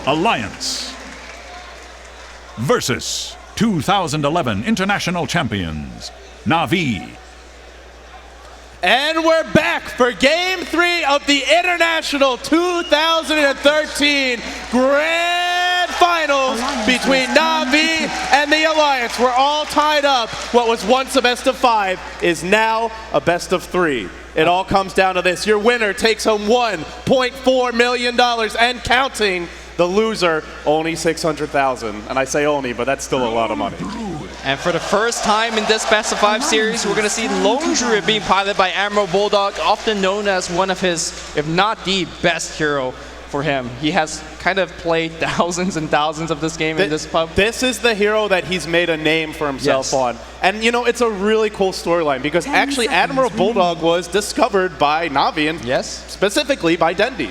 Alliance versus 2011 International Champions, Na'Vi. And we're back for Game 3 of the International 2013 Grand Finals between Na'Vi and the Alliance. We're all tied up. What was once a best of 5 is now a best of 3. It all comes down to this. Your winner takes home $1.4 million and counting. The loser, only $600,000. And I say only, but that's still a lot of money. And for the first time in this Best of 5 series, we're going to see Lone Druid being piloted by Admiral Bulldog, often known as one of his, if not the best hero for him. He has kind of played thousands and thousands of this game in this pub. This is the hero that he's made a name for himself on. And, you know, it's a really cool storyline because actually Admiral Bulldog was discovered by Na'Vi and specifically by Dendi.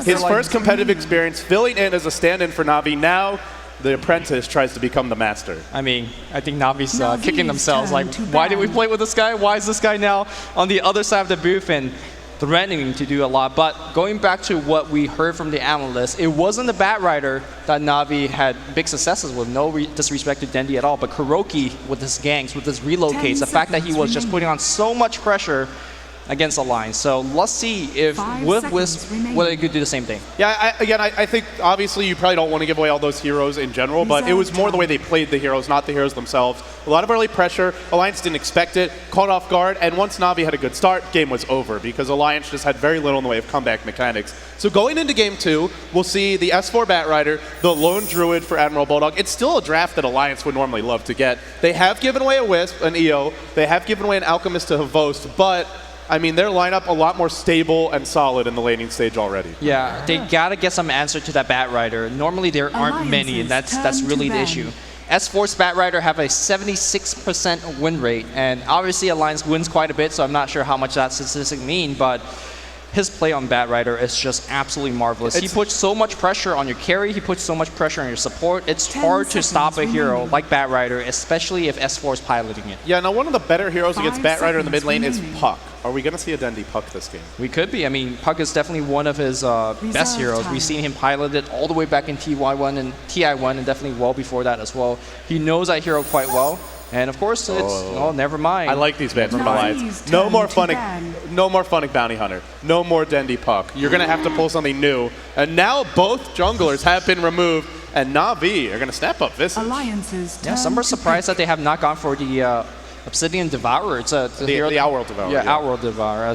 His first competitive experience filling in as a stand-in for Na'Vi. Now the apprentice tries to become the master. I mean, I think Na'Vi's kicking themselves. Like, why did we play with this guy? Why is this guy now on the other side of the booth and threatening to do a lot? But going back to what we heard from the analysts, it wasn't the Bat Rider that Na'Vi had big successes with. No disrespect to Dendi at all, but Kuroki with his ganks, with his relocates, the fact that he was just putting on so much pressure against Alliance. So let's see if with Wisp, whether they could do the same thing. Yeah, I think obviously you probably don't want to give away all those heroes in general, but it was more the way they played the heroes, not the heroes themselves. A lot of early pressure. Alliance didn't expect it, caught off guard, and once Na'Vi had a good start, game was over because Alliance just had very little in the way of comeback mechanics. So going into Game 2, we'll see the S4 Bat Rider, the Lone Druid for Admiral Bulldog. It's still a draft that Alliance would normally love to get. They have given away a Wisp, an EO. They have given away an Alchemist to Havost, but I mean, their lineup a lot more stable and solid in the laning stage already. Yeah, they gotta get some answer to that Bat Rider. Normally there aren't many, and that's really the issue. S4's Bat Rider have a 76% win rate, and obviously Alliance wins quite a bit, so I'm not sure how much that statistic means, but his play on Bat Rider is just absolutely marvelous. He puts so much pressure on your carry, he puts so much pressure on your support. It's hard to stop a hero like Bat Rider, especially if S4 is piloting it. Yeah, now one of the better heroes against Bat Rider in the mid lane is Puck. Are we going to see a Dendi Puck this game? We could be. I mean, Puck is definitely one of his best heroes. We've seen him pilot it all the way back in TI1 and definitely well before that as well. He knows that hero quite well. And of course, it's, oh, never mind. I like these bans from Alliance. No more Funnick Bounty Hunter. No more Dendi Puck. You're going to have to pull something new. And now both junglers have been removed, and Na'Vi are going to snap up Visage. Yeah, some are surprised that they have not gone for the Obsidian Devourer. It's the Outworld Devourer. Yeah, Outworld Devourer.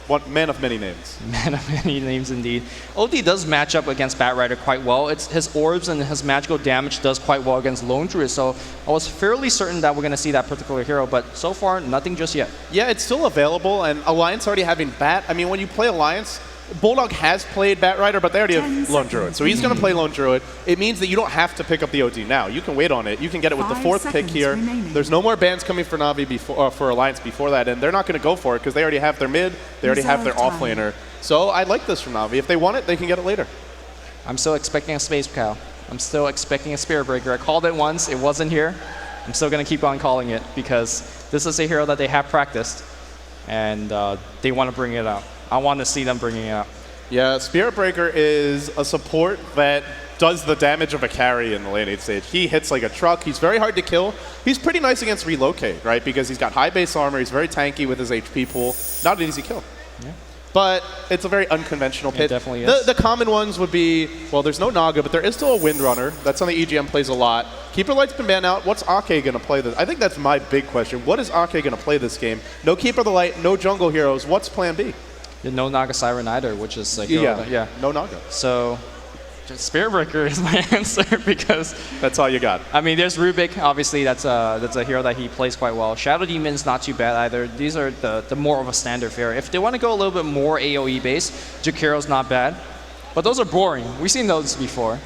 One man of many names. Man of many names indeed. OD does match up against Bat Rider quite well. It's his orbs and his magical damage does quite well against Lone Druid, so I was fairly certain that we're going to see that particular hero, but so far, nothing just yet. Yeah, it's still available, and Alliance already having Bat. I mean, when you play Alliance, Bulldog has played Bat Rider, but they already have Lone Druid. So he's going to play Lone Druid. It means that you don't have to pick up the OD now. You can wait on it. You can get it with the 4th pick here. There's no more bans coming for Na'Vi for Alliance before that, and they're not going to go for it because they already have their mid, they already have their offlaner. So I like this from Na'Vi. If they want it, they can get it later. I'm still expecting a Space Cow. I'm still expecting a Spirit Breaker. I called it once. It wasn't here. I'm still going to keep on calling it because this is a hero that they have practiced, and they want to bring it out. I want to see them bringing it out. Yeah, Spirit Breaker is a support that does the damage of a carry in the late 8th stage. He hits like a truck. He's very hard to kill. He's pretty nice against Relocate, right? Because he's got high base armor. He's very tanky with his HP pool. Not an easy kill. Yeah. But it's a very unconventional pit. It definitely is. The common ones would be, well, there's no Naga, but there is still a Windrunner. That's something EGM plays a lot. Keeper Light's been banned out. What's Ake going to play this? I think that's my big question. What is Ake going to play this game? No Keeper of the Light, no jungle heroes. What's plan B? No Naga Siren either, which is like no Naga. So Spirit Breaker is my answer because that's all you got. I mean, there's Rubik. Obviously, that's a hero that he plays quite well. Shadow Demon's not too bad either. These are the more of a standard fare. If they want to go a little bit more AOE based, Jakiro's not bad, but those are boring. We've seen those before.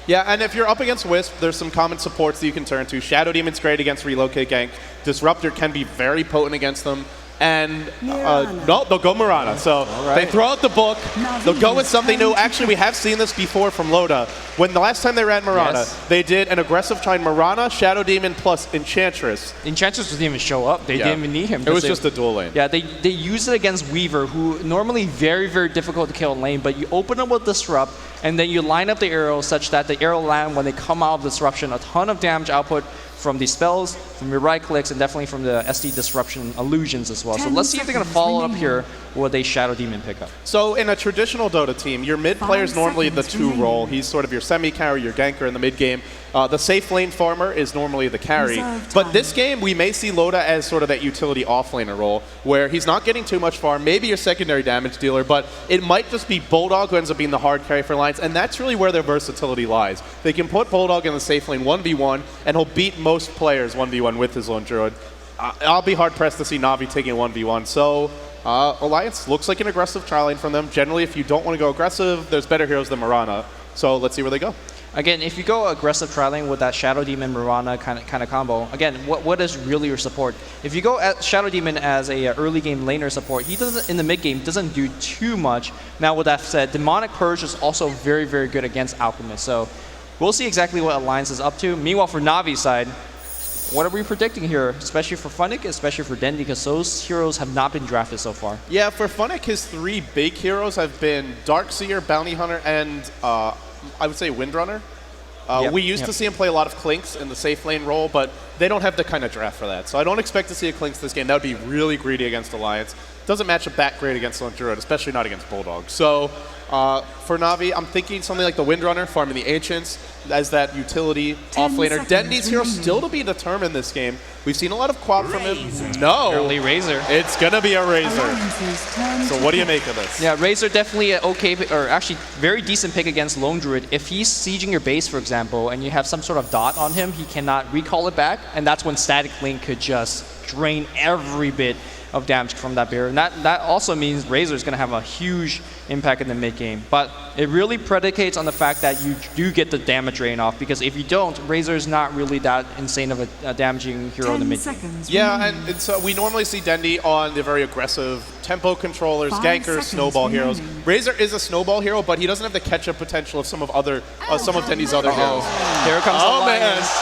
Yeah, and if you're up against Wisp, there's some common supports that you can turn to. Shadow Demon's great against Relocate gank. Disruptor can be very potent against them. And no, they'll go Mirana. So they throw out the book. They'll go with something new. Actually, we have seen this before from Loda. When the last time they ran Mirana, they did an aggressive try Mirana, Shadow Demon plus Enchantress. Enchantress didn't even show up. They didn't even need him. It was just a dual lane. Yeah, they used it against Weaver, who normally very, very difficult to kill in lane, but you open up with Disrupt, and then you line up the arrows such that the arrow land, when they come out of Disruption, a ton of damage output from the spells, from your right clicks, and definitely from the SD Disruption illusions as well. So let's see if they're going to follow up here with a Shadow Demon pickup. So in a traditional Dota team, your mid player is normally the 2 role. He's sort of your semi-carry, your ganker in the mid game. The safe lane farmer is normally the carry. But this game, we may see Loda as sort of that utility offlaner role, where he's not getting too much farm, maybe your secondary damage dealer, but it might just be Bulldog who ends up being the hard carry for Alliance, and that's really where their versatility lies. They can put Bulldog in the safe lane 1v1, and he'll beat most players 1v1 with his Lone Druid. I'll be hard-pressed to see Na'Vi taking a 1v1, so Alliance looks like an aggressive trial lane from them. Generally, if you don't want to go aggressive, there's better heroes than Mirana, so let's see where they go. Again, if you go aggressive trialing with that Shadow Demon Mirana kind of combo, again, what is really your support? If you go at Shadow Demon as a early game laner support, he doesn't in the mid game doesn't do too much. Now with that said, Demonic Purge is also very, very good against Alchemist. So we'll see exactly what Alliance is up to. Meanwhile, for Navi's side, what are we predicting here, especially for Funnick, especially for Dendi, because those heroes have not been drafted so far? Yeah, for Funnick, his 3 big heroes have been Darkseer, Bounty Hunter, and I would say Windrunner. We used to see him play a lot of Clinks in the safe lane role, but they don't have the kind of draft for that. So I don't expect to see a Clinks this game. That would be really greedy against Alliance. Doesn't match up that great against Lone Druid, especially not against Bulldog. So for Na'Vi, I'm thinking something like the Windrunner, farming the Ancients as that utility offlaner. Dendi's hero still to be determined this game. We've seen a lot of quad from him. No. Early Razor. It's going to be a Razor. So what do you make of this? Yeah, Razor definitely an okay, or actually very decent pick against Lone Druid. If he's sieging your base, for example, and you have some sort of dot on him, he cannot recall it back, and that's when Static Link could just drain every bit of damage from that barrier. And that also means Razor is going to have a huge impact in the mid game. But it really predicates on the fact that you do get the damage drain off, because if you don't, Razor is not really that insane of a damaging hero in the mid game. Yeah, and so we normally see Dendi on the very aggressive tempo controllers, gankers, snowball heroes. Razor is a snowball hero, but he doesn't have the catch-up potential of some of Dendi's other heroes. Here comes Alliance.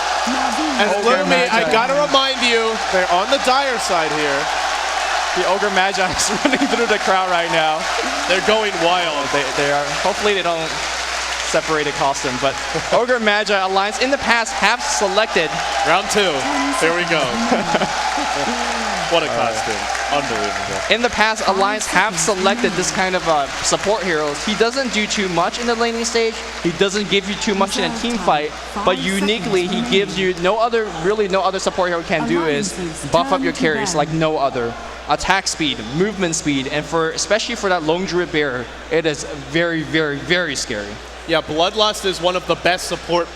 And look at me, I gotta remind you, they're on the dire side here. The Ogre Magi is running through the crowd right now. They're going wild. They are. Hopefully they don't separate a costume, but Ogre Magi Alliance in the past have selected. Round 2. There we go. What a costume. Unbelievable. In the past, Alliance have selected this kind of support heroes. He doesn't do too much in the laning stage. He doesn't give you too much in a team fight, but uniquely he gives you really no other support hero can do is buff up your carries like no other. Attack speed, movement speed, and especially for that Lone Druid bearer, it is very, very, very scary. Yeah, Bloodlust is one of the best support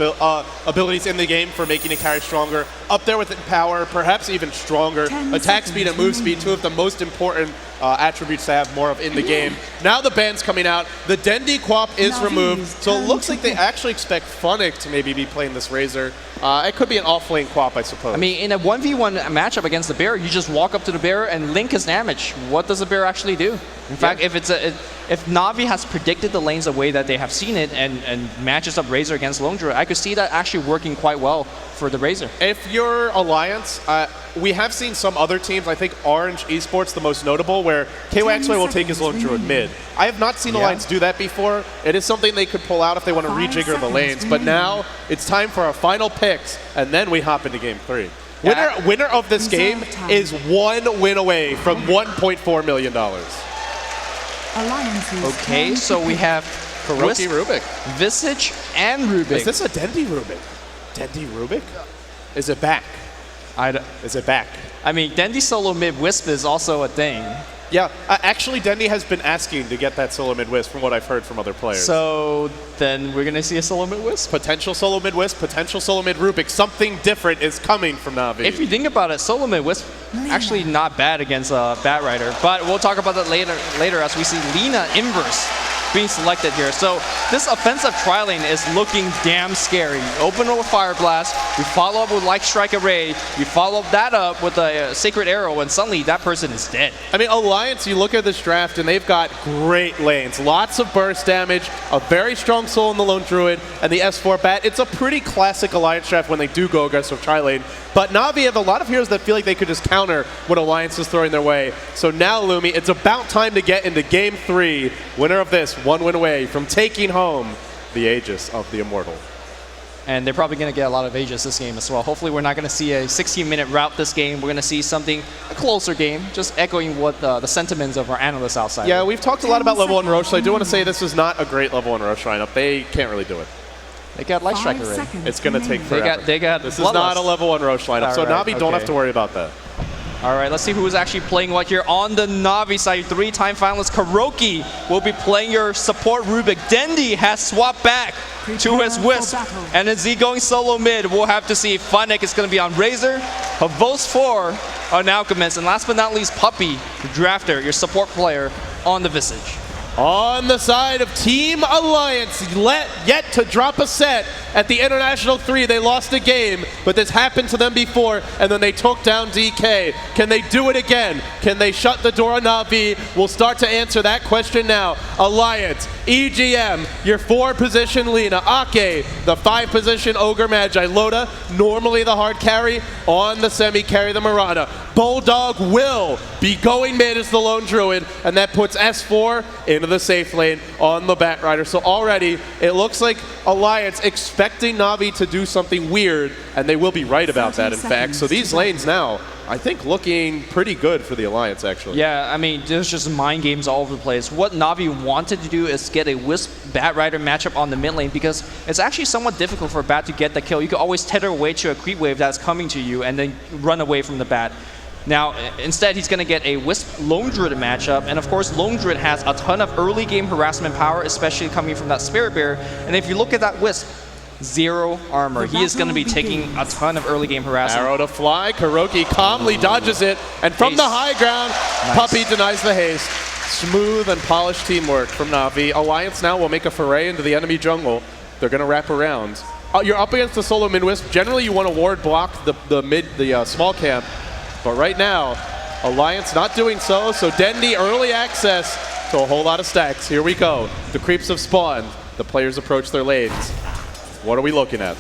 abilities in the game for making a carry stronger. Up there with power, perhaps even stronger. Attack speed and move speed, 2 of the most important attributes to have more of in the game. Now the ban's coming out. The Dendi Quap is removed, so it looks like they actually expect Funnick to maybe be playing this Razor. It could be an off-lane Quap, I suppose. I mean, in a 1v1 matchup against the bearer, you just walk up to the bearer and link his damage. What does the bearer actually do? In fact, if Na'Vi has predicted the lanes the way that they have seen it and matches up Razor against Lone Druid, I could see that actually working quite well for the Razor. If you're Alliance, we have seen some other teams, I think Orange Esports the most notable, where KYXY will take his Lone Druid mid. I have not seen Alliance do that before. It is something they could pull out if they want to rejigger the lanes, but now it's time for our final picks, and then we hop into Game 3. Winner of this game is 1 win away from $1.4 million. Okay, so we have Hiroki Rubik, Visage, and Rubik. Is this a Dendi Rubik? Dendi Rubik? Is it back? Is it back? I mean, Dendi solo mid Wisp is also a thing. Yeah, actually Dendi has been asking to get that solo mid Wisp from what I've heard from other players. So then we're going to see a solo mid Wisp? Potential solo mid Wisp, potential solo mid Rubik. Something different is coming from Na'Vi. If you think about it, solo mid Wisp actually not bad against Batrider, but we'll talk about that later as we see Lina Inverse being selected here. So this offensive tri-lane is looking damn scary. You open with Fire Blast, you follow up with Light Strike Array, you follow that up with a Sacred Arrow, and suddenly that person is dead. I mean, Alliance, you look at this draft, and they've got great lanes. Lots of burst damage, a very strong soul in the Lone Druid, and the S4 Bat. It's a pretty classic Alliance draft when they do go aggressive tri-lane. But Na'Vi have a lot of heroes that feel like they could just counter what Alliance is throwing their way. So now, Lumi, it's about time to get into Game 3. Winner of this, one win away from taking home the Aegis of the Immortal. And they're probably going to get a lot of Aegis this game as well. Hopefully we're not going to see a 16-minute route this game. We're going to see something, a closer game, just echoing what the sentiments of our analysts outside. Yeah, we've talked a lot about level 1 Roche, so I do want to say this is not a great level 1 Roche lineup. They can't really do it. They got Light Strike already. It's going to take forever. They got this is not a level 1 Roche lineup, so right, Na'Vi don't have to worry about that. All right, let's see who's actually playing what here. On the Na'Vi side, 3-time finalist Kuroki will be playing your support Rubik. Dendi has swapped back to his Wisp. And is he going solo mid? We'll have to see. Funnick is going to be on Razor. Havos 4 on Alchemist. And last but not least, Puppy, Drafter, your support player on the Visage. On the side of Team Alliance, yet to drop a set at the International-3. They lost a game, but this happened to them before, and then they took down DK. Can they do it again? Can they shut the door on Na'Vi? We'll start to answer that question now. Alliance, EGM, your 4-position Lina, Ake, the 5-position Ogre Magi, Loda, normally the hard carry, on the semi-carry, the Mirana. Bulldog will be going mid as the Lone Druid, and that puts S4 into the safe lane on the Batrider. So already, it looks like Alliance expecting Na'Vi to do something weird, and they will be right about that, in fact. So these lanes now, I think, looking pretty good for the Alliance, actually. Yeah, I mean, there's just mind games all over the place. What Na'Vi wanted to do is get a Wisp Batrider matchup on the mid lane, because it's actually somewhat difficult for a Bat to get the kill. You can always tether away to a creep wave that's coming to you and then run away from the Bat. Now, instead, he's going to get a Wisp Lone Druid matchup, and of course, Lone Druid has a ton of early game harassment power, especially coming from that Spirit Bear. And if you look at that Wisp, 0 armor. He is going to be taking a ton of early game harassment. Arrow to fly, Kuroki calmly dodges it, and from the high ground, Puppy denies the haste. Smooth and polished teamwork from Na'Vi. Alliance now will make a foray into the enemy jungle. They're going to wrap around. You're up against the solo mid Wisp. Generally, you want to ward block the small camp. But right now, Alliance not doing so, so Dendi early access to a whole lot of stacks. Here we go. The creeps have spawned. The players approach their lanes. What are we looking at?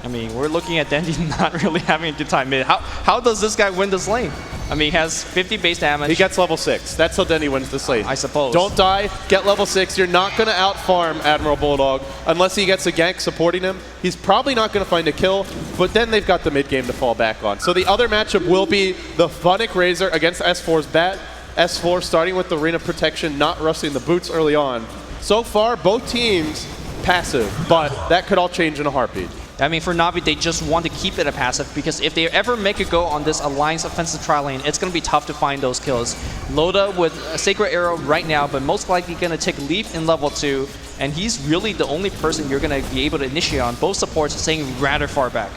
I mean, we're looking at Dendi not really having a good time mid. How does this guy win this lane? I mean, he has 50 base damage. He gets level 6. That's how Dendi wins this lane. I suppose. Don't die, get level 6. You're not going to out-farm Admiral Bulldog unless he gets a gank supporting him. He's probably not going to find a kill, but then they've got the mid-game to fall back on. So the other matchup will be the Funnick Razor against S4's Bat. S4 starting with the Arena Protection, not rusting the boots early on. So far, both teams passive, but that could all change in a heartbeat. I mean, for Na'Vi, they just want to keep it a passive, because if they ever make a go on this Alliance offensive tri-lane, it's going to be tough to find those kills. Loda with a Sacred Arrow right now, but most likely going to take Leaf in level 2, and he's really the only person you're going to be able to initiate on. Both supports staying rather far back.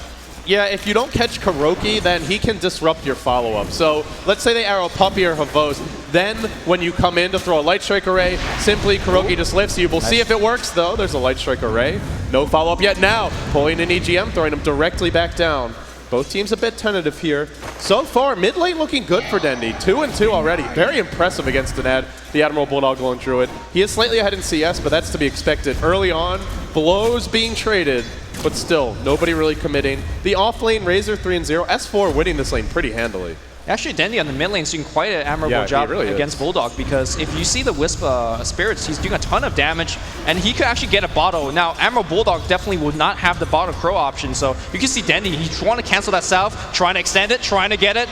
Yeah, if you don't catch Kuroki, then he can disrupt your follow-up. So let's say they arrow Puppy or Havos. Then when you come in to throw a Light Strike Array, simply Kuroki just lifts you. We'll see if it works, though. There's a Light Strike Array. No follow-up yet now. Pulling in EGM, throwing him directly back down. Both teams a bit tentative here. So far, mid lane looking good for Dendi. 2-2 already. Very impressive against Denad, the Admiral Bulldog Golden Druid. He is slightly ahead in CS, but that's to be expected. Early on, blows being traded, but still, nobody really committing. The off-lane Razor 3-0. S4 winning this lane pretty handily. Actually, Dendi on the mid lane is doing quite an admirable job really against Bulldog, because if you see the Wisp Spirits, he's doing a ton of damage, and he could actually get a bottle. Now, Admiral Bulldog definitely would not have the bottle crow option, so you can see Dendi, he's trying to cancel that self, trying to extend it, trying to get it.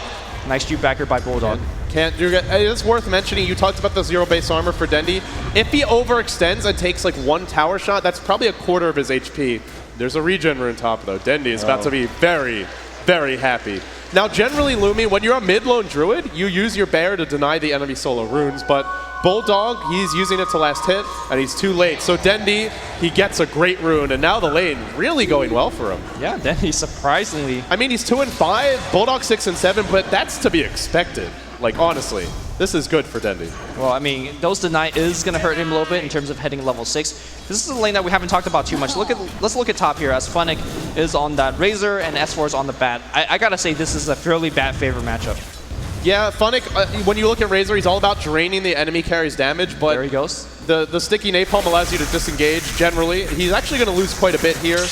Nice juke backer by Bulldog. It's worth mentioning, you talked about the 0 base armor for Dendi. If he overextends and takes like 1 tower shot, that's probably a quarter of his HP. There's a regen rune top, though. Dendi is about to be very, very happy. Now, generally, Lumi, when you're a mid-lone druid, you use your bear to deny the enemy solo runes, but Bulldog, he's using it to last hit, and he's too late. So Dendi, he gets a great rune, and now the lane really going well for him. Yeah, Dendi surprisingly. I mean, he's 2-5, Bulldog 6-7, but that's to be expected, like, honestly. This is good for Dendy. Well, I mean, those deny is going to hurt him a little bit in terms of hitting level 6. This is a lane that we haven't talked about too much. Let's look at top here as Funnick is on that Razor and S4 is on the bat. I got to say this is a fairly bad favor matchup. Yeah, Funnick, when you look at Razor, he's all about draining the enemy carry's damage, but there he goes. The sticky napalm allows you to disengage generally. He's actually going to lose quite a bit here,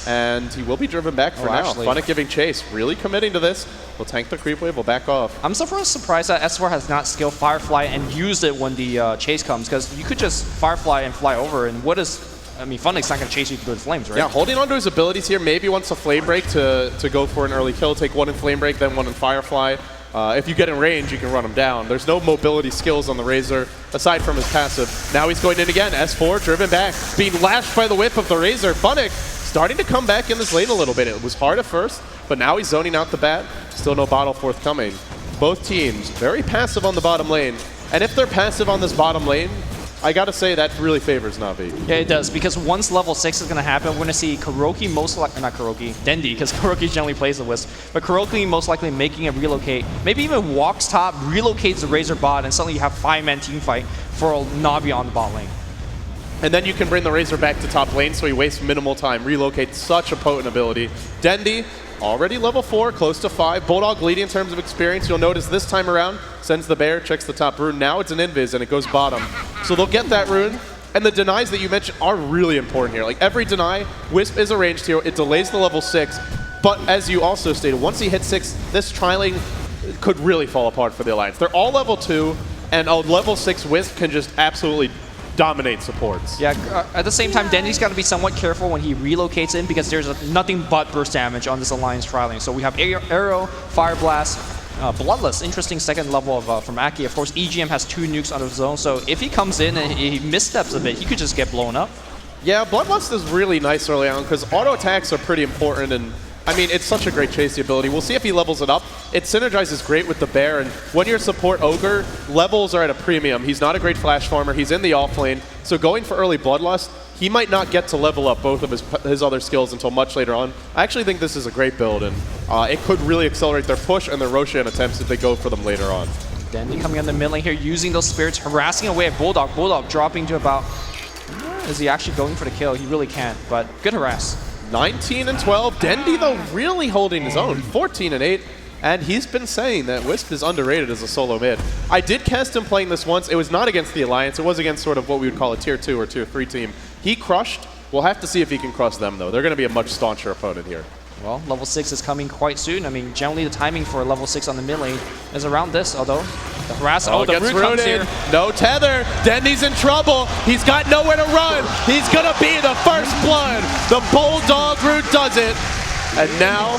and he will be driven back for now. Actually. Funnick giving chase, really committing to this. We'll tank the creep wave, we'll back off. I'm surprised that S4 has not skilled Firefly and used it when the chase comes, because you could just Firefly and fly over, and what is... I mean, Funnick's not going to chase you through the flames, right? Yeah, holding on to his abilities here, maybe wants a Flame Break to go for an early kill. Take one in Flame Break, then one in Firefly. If you get in range, you can run him down. There's no mobility skills on the Razor, aside from his passive. Now he's going in again. S4 driven back, being lashed by the whip of the Razor. Funnick starting to come back in this lane a little bit. It was hard at first, but now he's zoning out the bat. Still no bottle forthcoming. Both teams very passive on the bottom lane. And if they're passive on this bottom lane, I gotta say that really favors Na'Vi. Yeah, it does, because once level 6 is gonna happen, we're gonna see Kuroki most likely, not Kuroki, Dendy, because Kuroki generally plays the Wisp, but Kuroki most likely making a relocate, maybe even walks top, relocates the Razor bot, and suddenly you have 5-man team fight for Na'Vi on the bot lane. And then you can bring the Razor back to top lane, so he wastes minimal time. Relocate, such a potent ability. Dendy, already level 4, close to 5. Bulldog leading in terms of experience. You'll notice this time around, sends the bear, checks the top rune. Now it's an invis, and it goes bottom. So they'll get that rune. And the denies that you mentioned are really important here. Like every deny, Wisp is a ranged hero. It delays the level 6. But as you also stated, once he hits 6, this trialing could really fall apart for the Alliance. They're all level 2, and a level 6 Wisp can just absolutely dominate supports. Yeah, at the same time, Dendy's got to be somewhat careful when he relocates in, because there's nothing but burst damage on this Alliance trialing. So we have Arrow, Fire Blast, Bloodless, interesting second level of from Aki. Of course, EGM has 2 nukes under the zone, so if he comes in and he missteps a bit, he could just get blown up. Yeah, Bloodlust is really nice early on, because auto attacks are pretty important, and I mean, it's such a great chasey ability. We'll see if he levels it up. It synergizes great with the bear, and when you're support Ogre, levels are at a premium. He's not a great flash farmer. He's in the off lane, so going for early Bloodlust, he might not get to level up both of his other skills until much later on. I actually think this is a great build, and it could really accelerate their push and their Roshan attempts if they go for them later on. Dendy coming on the mid lane here, using those spirits, harassing away at Bulldog. Bulldog dropping to about... Is he actually going for the kill? He really can't, but good harass. 19 and 12. Dendy, though, really holding his own. 14 and 8. And he's been saying that Wisp is underrated as a solo mid. I did cast him playing this once. It was not against the Alliance. It was against sort of what we would call a tier 2 or tier 3 team. He crushed. We'll have to see if he can crush them, though. They're going to be a much stauncher opponent here. Well, level 6 is coming quite soon. I mean, generally the timing for level 6 on the mid lane is around this, although the harass... Oh, the root comes here. No tether. Dendy's in trouble. He's got nowhere to run. He's going to be the first blood. The Bulldog root does it. And now,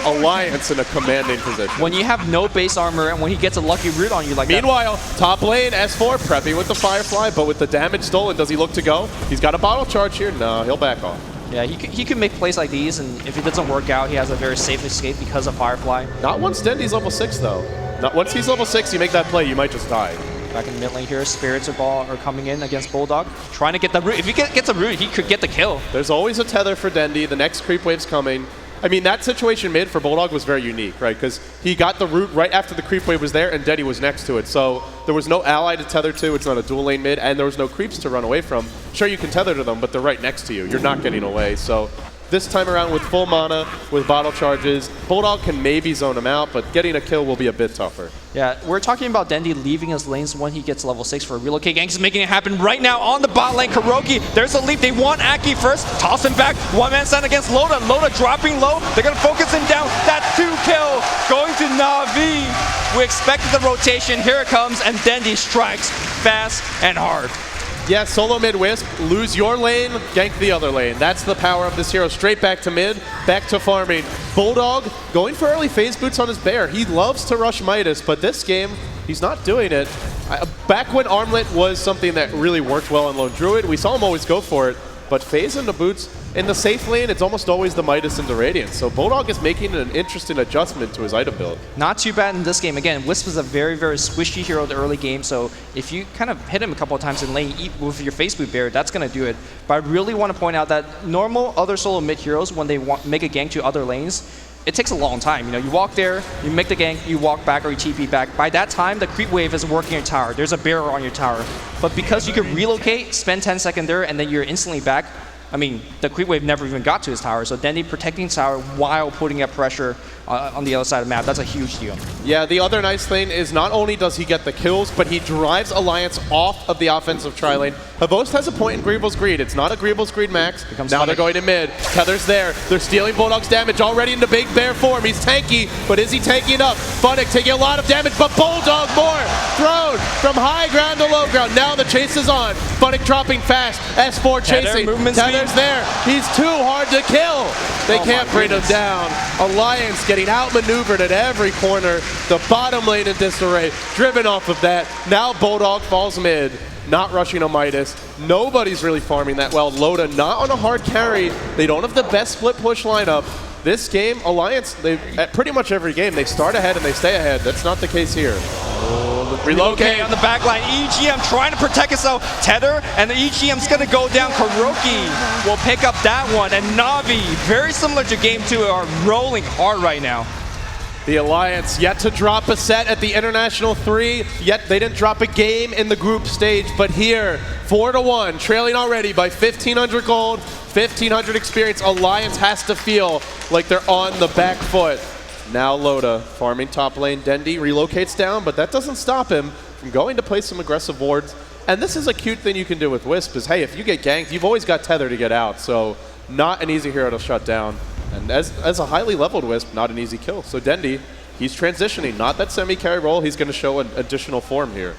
Alliance in a commanding position. When you have no base armor and when he gets a lucky root on you like Meanwhile, top lane, S4 prepping with the Firefly, but with the damage stolen, does he look to go? He's got a bottle charge here. No, he'll back off. Yeah, he can make plays like these, and if it doesn't work out, he has a very safe escape because of Firefly. Not once Dendy's level 6, though. Not once he's level 6, you make that play, you might just die. Back in mid lane here, Spirits are coming in against Bulldog, trying to get the root. If he gets a root, he could get the kill. There's always a tether for Dendy. The next creep wave's coming. I mean, that situation mid for Bulldog was very unique, right? Because he got the root right after the creep wave was there, and Dendy was next to it. So there was no ally to tether to. It's not a dual lane mid, and there was no creeps to run away from. Sure, you can tether to them, but they're right next to you. You're not getting away. So this time around with full mana, with bottle charges, Bulldog can maybe zone him out, but getting a kill will be a bit tougher. Yeah, we're talking about Dendy leaving his lanes when he gets level 6 for a relocate. Ganks is making it happen right now on the bot lane. Kuroki, there's a leap. They want Aki first. Toss him back. One-man stand against Loda. Loda dropping low. They're going to focus him down. That 2 kill going to Na'Vi. We expected the rotation. Here it comes, and Dendy strikes fast and hard. Yeah, solo mid Wisp, lose your lane, gank the other lane. That's the power of this hero. Straight back to mid, back to farming. Bulldog going for early phase boots on his bear. He loves to rush Midas, but this game, he's not doing it. Back when Armlet was something that really worked well on Lone Druid, we saw him always go for it, but phase into boots, in the safe lane, it's almost always the Midas into Radiance. So Bulldog is making an interesting adjustment to his item build. Not too bad in this game. Again, Wisp is a very, very squishy hero in the early game, so if you kind of hit him a couple of times in lane, eat with your face boot bear, that's going to do it. But I really want to point out that normal other solo mid heroes, when they make a gank to other lanes, it takes a long time. You know, you walk there, you make the gank, you walk back or you TP back. By that time, the creep wave is working your tower. There's a barrier on your tower. But because you can relocate, spend 10 seconds there, and then you're instantly back, I mean, the creep wave never even got to his tower, so Dendy protecting his tower while putting up pressure on the other side of the map, that's a huge deal. Yeah, the other nice thing is not only does he get the kills, but he drives Alliance off of the offensive tri-lane. Havost has a point in Greevil's Greed. It's not a Greevil's Greed max. Now they're going to mid. Tether's there. They're stealing Bulldog's damage already into Big Bear form. He's tanky, but is he tanky enough? Funnick taking a lot of damage, but Bulldog more. Thrown from high ground to low ground. Now the chase is on. Funnick dropping fast. S4 chasing. Tether's there. He's too hard to kill. They can't bring him down. Alliance getting outmaneuvered at every corner. The bottom lane in disarray. Driven off of that. Now Bulldog falls mid. Not rushing a Midas. Nobody's really farming that well. Loda not on a hard carry. They don't have the best split push lineup. This game, Alliance, at pretty much every game, they start ahead and they stay ahead. That's not the case here. Relocate on the back line. EGM trying to protect himself. Tether, and the EGM's going to go down. Kuroki will pick up that one. And Na'Vi, very similar to game 2, are rolling hard right now. The Alliance yet to drop a set at the International-3, yet they didn't drop a game in the group stage, but here, 4-1, trailing already by 1,500 gold, 1,500 experience. Alliance has to feel like they're on the back foot. Now Loda farming top lane. Dendy relocates down, but that doesn't stop him from going to play some aggressive wards. And this is a cute thing you can do with Wisp is, hey, if you get ganked, you've always got Tether to get out, so not an easy hero to shut down. And as a highly leveled Wisp, not an easy kill. So Dendy, he's transitioning. Not that semi-carry role. He's going to show an additional form here.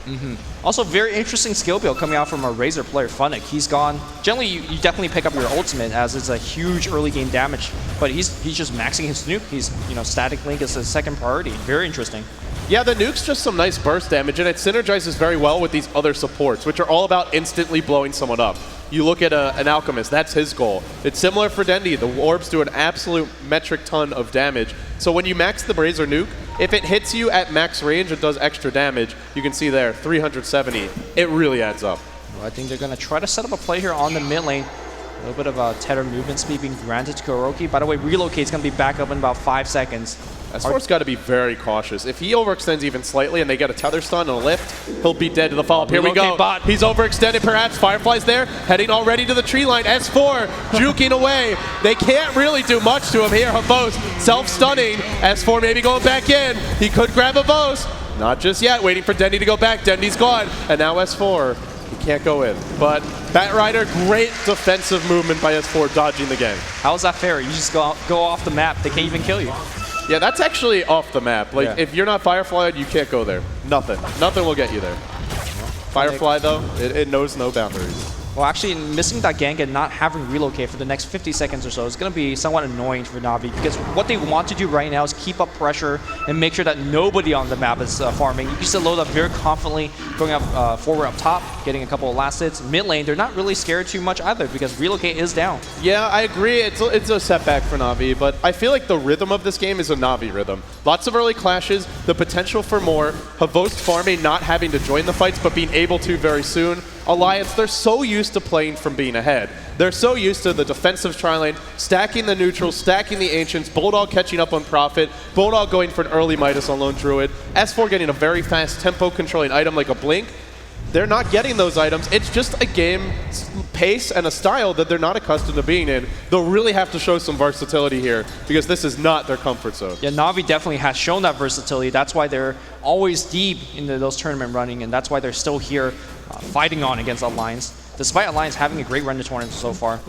Also, very interesting skill build coming out from a Razor player, Funnick. He's gone. Generally, you definitely pick up your ultimate as it's a huge early game damage. But he's just maxing his nuke. He's, you know, static link is his second priority. Very interesting. Yeah, the nuke's just some nice burst damage, and it synergizes very well with these other supports, which are all about instantly blowing someone up. You look at an Alchemist, that's his goal. It's similar for Dendy. The orbs do an absolute metric ton of damage. So when you max the Razor nuke, if it hits you at max range, it does extra damage. You can see there, 370. It really adds up. Well, I think they're going to try to set up a play here on the mid lane. A little bit of a Tether movement speed being granted to Kuroki. By the way, Relocate's going to be back up in about 5 seconds. S4's got to be very cautious. If he overextends even slightly and they get a Tether stun and a lift, he'll be dead to the follow-up. Here we go. Bot. He's overextended perhaps. Firefly's there, heading already to the tree line. S4 juking away. They can't really do much to him here. Havost self-stunning. S4 maybe going back in. He could grab Havost. Not just yet. Waiting for Dendy to go back. Dendy's gone. And now S4. He can't go in. But Batrider, great defensive movement by S4 dodging the game. How is that fair? You just go off the map. They can't even kill you. Yeah, that's actually off the map. Like, if you're not Fireflyed, you can't go there. Nothing. Nothing will get you there. Firefly, though, it knows no boundaries. Well, actually, missing that gank and not having relocate for the next 50 seconds or so is going to be somewhat annoying for Na'Vi, because what they want to do right now is keep up pressure and make sure that nobody on the map is farming. You can still load up very confidently, going up forward up top, getting a couple of last hits. Mid lane, they're not really scared too much either, because relocate is down. Yeah, I agree. It's a setback for Na'Vi, but I feel like the rhythm of this game is a Na'Vi rhythm. Lots of early clashes, the potential for more. Havost farming, not having to join the fights, but being able to very soon. Alliance, they're so used to playing from being ahead. They're so used to the defensive tri-lane, stacking the neutrals, stacking the ancients, Bulldog catching up on Prophet, Bulldog going for an early Midas on Lone Druid, S4 getting a very fast tempo controlling item like a Blink. They're not getting those items. It's just a game pace and a style that they're not accustomed to being in. They'll really have to show some versatility here, because this is not their comfort zone. Yeah, Na'Vi definitely has shown that versatility. That's why they're always deep into those tournament running, and that's why they're still here fighting on against Alliance, despite Alliance having a great run to tournament so far.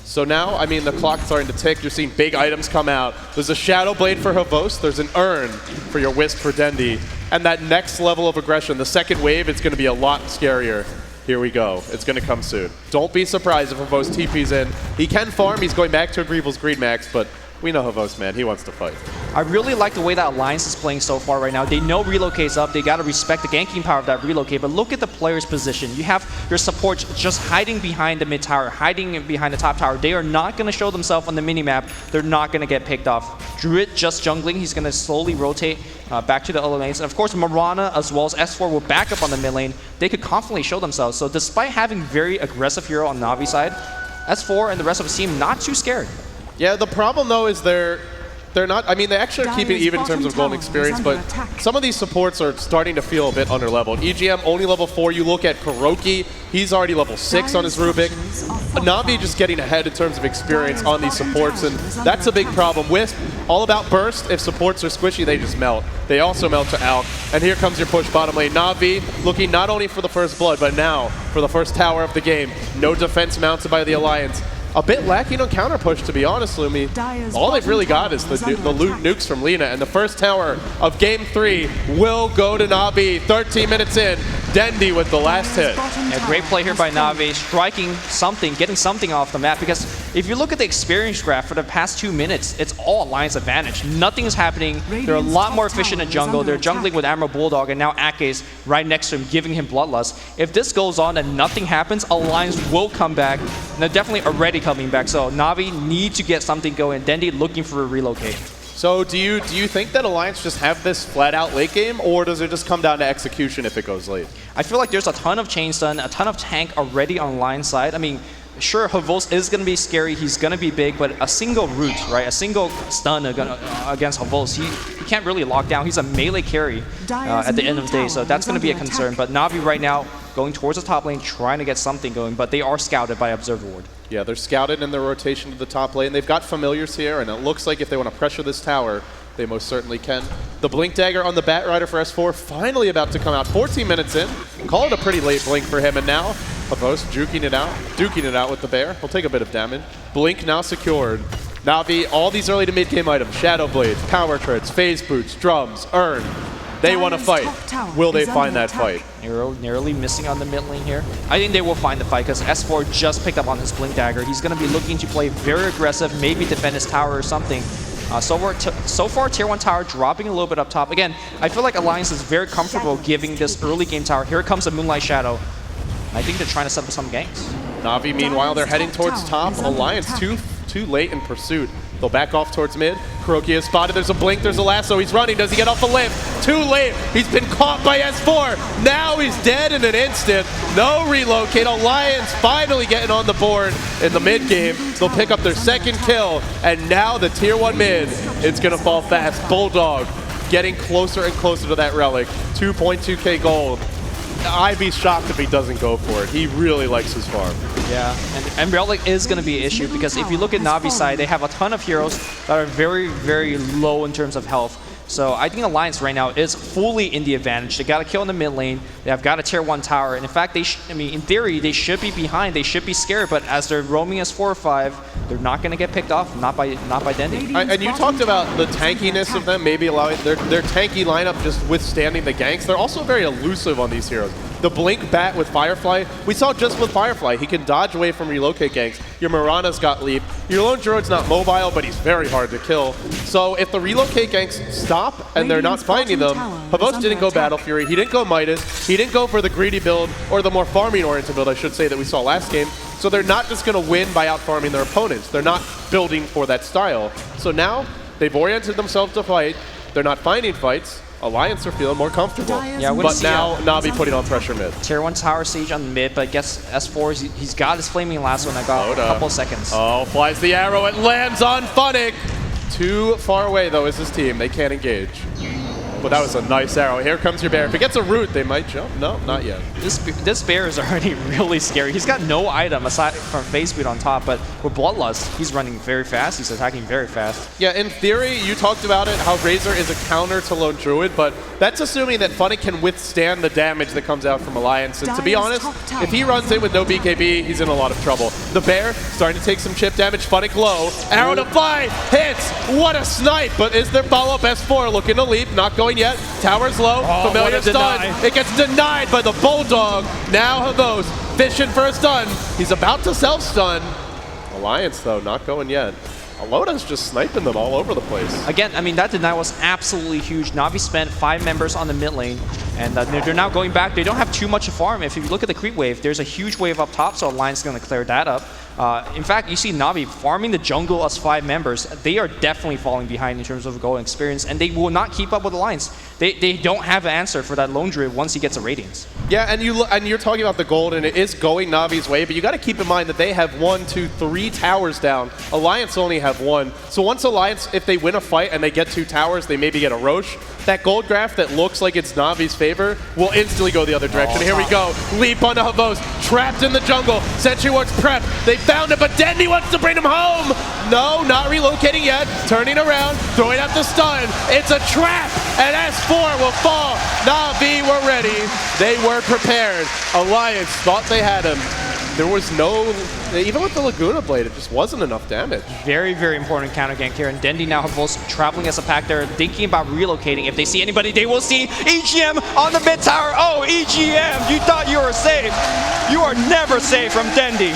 So now, I mean, the clock's starting to tick. You're seeing big items come out. There's a Shadow Blade for Havost. There's an Urn for your Wisp for Dendy. And that next level of aggression, the second wave, it's going to be a lot scarier. Here we go. It's going to come soon. Don't be surprised if Havost TP's in. He can farm. He's going back to a Greevil's Greed Max, but we know Havost, man. He wants to fight. I really like the way that Alliance is playing so far right now. They know Relocate's up. They got to respect the ganking power of that Relocate, but look at the player's position. You have your supports just hiding behind the mid tower, hiding behind the top tower. They are not going to show themselves on the minimap. They're not going to get picked off. Druid just jungling. He's going to slowly rotate back to the other lanes. And of course, Mirana as well as S4 will back up on the mid lane. They could confidently show themselves. So despite having very aggressive hero on Na'Vi side, S4 and the rest of the team not too scared. Yeah, the problem though is they're They're not, I mean, they actually are keeping it even in terms of golden experience, but some of these supports are starting to feel a bit underleveled. EGM only level 4. You look at Kuroki, he's already level 6 on his Rubik. Navi just getting ahead in terms of experience on these supports, and that's a big problem. Wisp, all about burst. If supports are squishy, they just melt. They also melt to Alk. And here comes your push bottom lane. Navi looking not only for the first blood, but now for the first tower of the game. No defense mounted by the Alliance. A bit lacking on counter push, to be honest, Lumi. All they've really got is the loot nukes from Lina, and the first tower of Game 3 will go to Navi. 13 minutes in, Dendi with the last hit. Yeah, great play here by Navi, striking something, getting something off the map, because if you look at the experience graph for the past 2 minutes, it's all Alliance advantage. Nothing is happening. They're a lot more efficient in jungle. They're jungling with Admiral Bulldog, and now Ake's right next to him, giving him Bloodlust. If this goes on and nothing happens, Alliance will come back, and they're definitely already coming back. So Navi need to get something going. Dendi looking for a relocate. So do you think that Alliance just have this flat out late game, or does it just come down to execution if it goes late? I feel like there's a ton of chain stun, a ton of tank already on Alliance side. I mean, sure, Havos is going to be scary, he's going to be big, but a single root, right? A single stun against Havos, he can't really lock down. He's a melee carry at the end of the day, so that's going to be a concern. But Navi right now going towards the top lane, trying to get something going, but they are scouted by Observer Ward. Yeah, they're scouted in their rotation to the top lane. They've got familiars here, and it looks like if they want to pressure this tower, they most certainly can. The Blink Dagger on the Bat Rider for S4 finally about to come out. 14 minutes in. Call it a pretty late Blink for him, and now Havos duking it out with the Bear. He'll take a bit of damage. Blink now secured. Navi, all these early to mid-game items, Shadow Blades, Power Treads, Phase Boots, Drums, Urn. They want to fight. Will they find that fight? Narrowly missing on the mid lane here. I think they will find the fight because S4 just picked up on his Blink Dagger. He's going to be looking to play very aggressive, maybe defend his tower or something. So far, Tier 1 tower dropping a little bit up top. Again, I feel like Alliance is very comfortable giving this early game tower. Here comes a Moonlight Shadow. I think they're trying to set up some ganks. Navi, meanwhile, they're heading towards top. Alliance too late in pursuit. They'll back off towards mid. Kuroki is spotted. There's a blink. There's a lasso. He's running. Does he get off the limb? Too late. He's been caught by S4. Now he's dead in an instant. No relocate. Alliance finally getting on the board in the mid game. They'll pick up their second kill. And now the Tier 1 mid, it's going to fall fast. Bulldog getting closer and closer to that relic. 2.2k gold. I'd be shocked if he doesn't go for it. He really likes his farm. Yeah, and Relic is going to be an issue because if you look at Navi's side, they have a ton of heroes that are very, very low in terms of health. So I think Alliance right now is fully in the advantage. They got a kill in the mid lane. They have got a Tier 1 tower. And in fact, in theory, they should be behind. They should be scared. But as they're roaming as 4 or 5, they're not going to get picked off. Not by Dendi. And you talked about the tankiness of them, maybe allowing their tanky lineup just withstanding the ganks. They're also very elusive on these heroes. The Blink Bat with Firefly, we saw just with Firefly, he can dodge away from relocate ganks. Your Mirana's got leap. Your Lone Druid's not mobile, but he's very hard to kill. So if the relocate ganks stop and they're not finding them, Havos didn't go Battle Fury, he didn't go Midas, he didn't go for the greedy build, or the more farming-oriented build, I should say, that we saw last game. So they're not just going to win by out-farming their opponents. They're not building for that style. So now they've oriented themselves to fight. They're not finding fights. Alliance are feeling more comfortable. Yeah, but now Navi putting on pressure mid. Tier 1 tower siege on the mid, but I guess S4, he's got his flaming lasso and I got a couple seconds. Oh, flies the arrow. It lands on Funnick. Too far away, though, is his team. They can't engage. But that was a nice arrow. Here comes your bear. If it gets a root, they might jump. No, not yet. This bear is already really scary. He's got no item aside from phase speed on top, but with Bloodlust, he's running very fast. He's attacking very fast. Yeah, in theory, you talked about it, how Razor is a counter to Lone Druid, but that's assuming that Funnick can withstand the damage that comes out from Alliance. And to be honest, if he runs in with no BKB, he's in a lot of trouble. The bear starting to take some chip damage. Funnick low. Arrow to fly. Hits. What a snipe. But is there follow-up? S4 looking to leap. Not going yet. Tower's low. Familiar stun. It gets denied by the Bulldog. Now Havos fishing for a stun. He's about to self-stun. Alliance, though, not going yet. Aloda's just sniping them all over the place. Again, I mean, that denial was absolutely huge. Navi spent 5 members on the mid lane, and they're now going back. They don't have too much to farm. If you look at the creep wave, there's a huge wave up top, so Alliance is going to clear that up. In fact, you see Navi farming the jungle as 5 members. They are definitely falling behind in terms of goal experience, and they will not keep up with Alliance. they don't have an answer for that lone druid once he gets a Radiance. Yeah, and you're talking about the gold, and it is going Navi's way, but you got to keep in mind that they have 1, 2, 3 towers down. Alliance only have 1. So once Alliance, if they win a fight and they get 2 towers, they maybe get a Roche. That gold graph that looks like it's Navi's favor will instantly go the other direction. Here we go. Leap onto Havos. Trapped in the jungle. Sentry Ward's prepped. They found him, but Dendy wants to bring him home. No, not relocating yet. Turning around, throwing out the stun. It's a trap, and S4 will fall. Na'Vi were ready. They were prepared. Alliance thought they had him. There was no, even with the Laguna Blade, it just wasn't enough damage. Very, very important counter gank here. And Dendy now have both traveling as a pack. They're thinking about relocating. If they see anybody, they will see EGM on the mid tower. Oh, EGM, you thought you were safe. You are never safe from Dendy.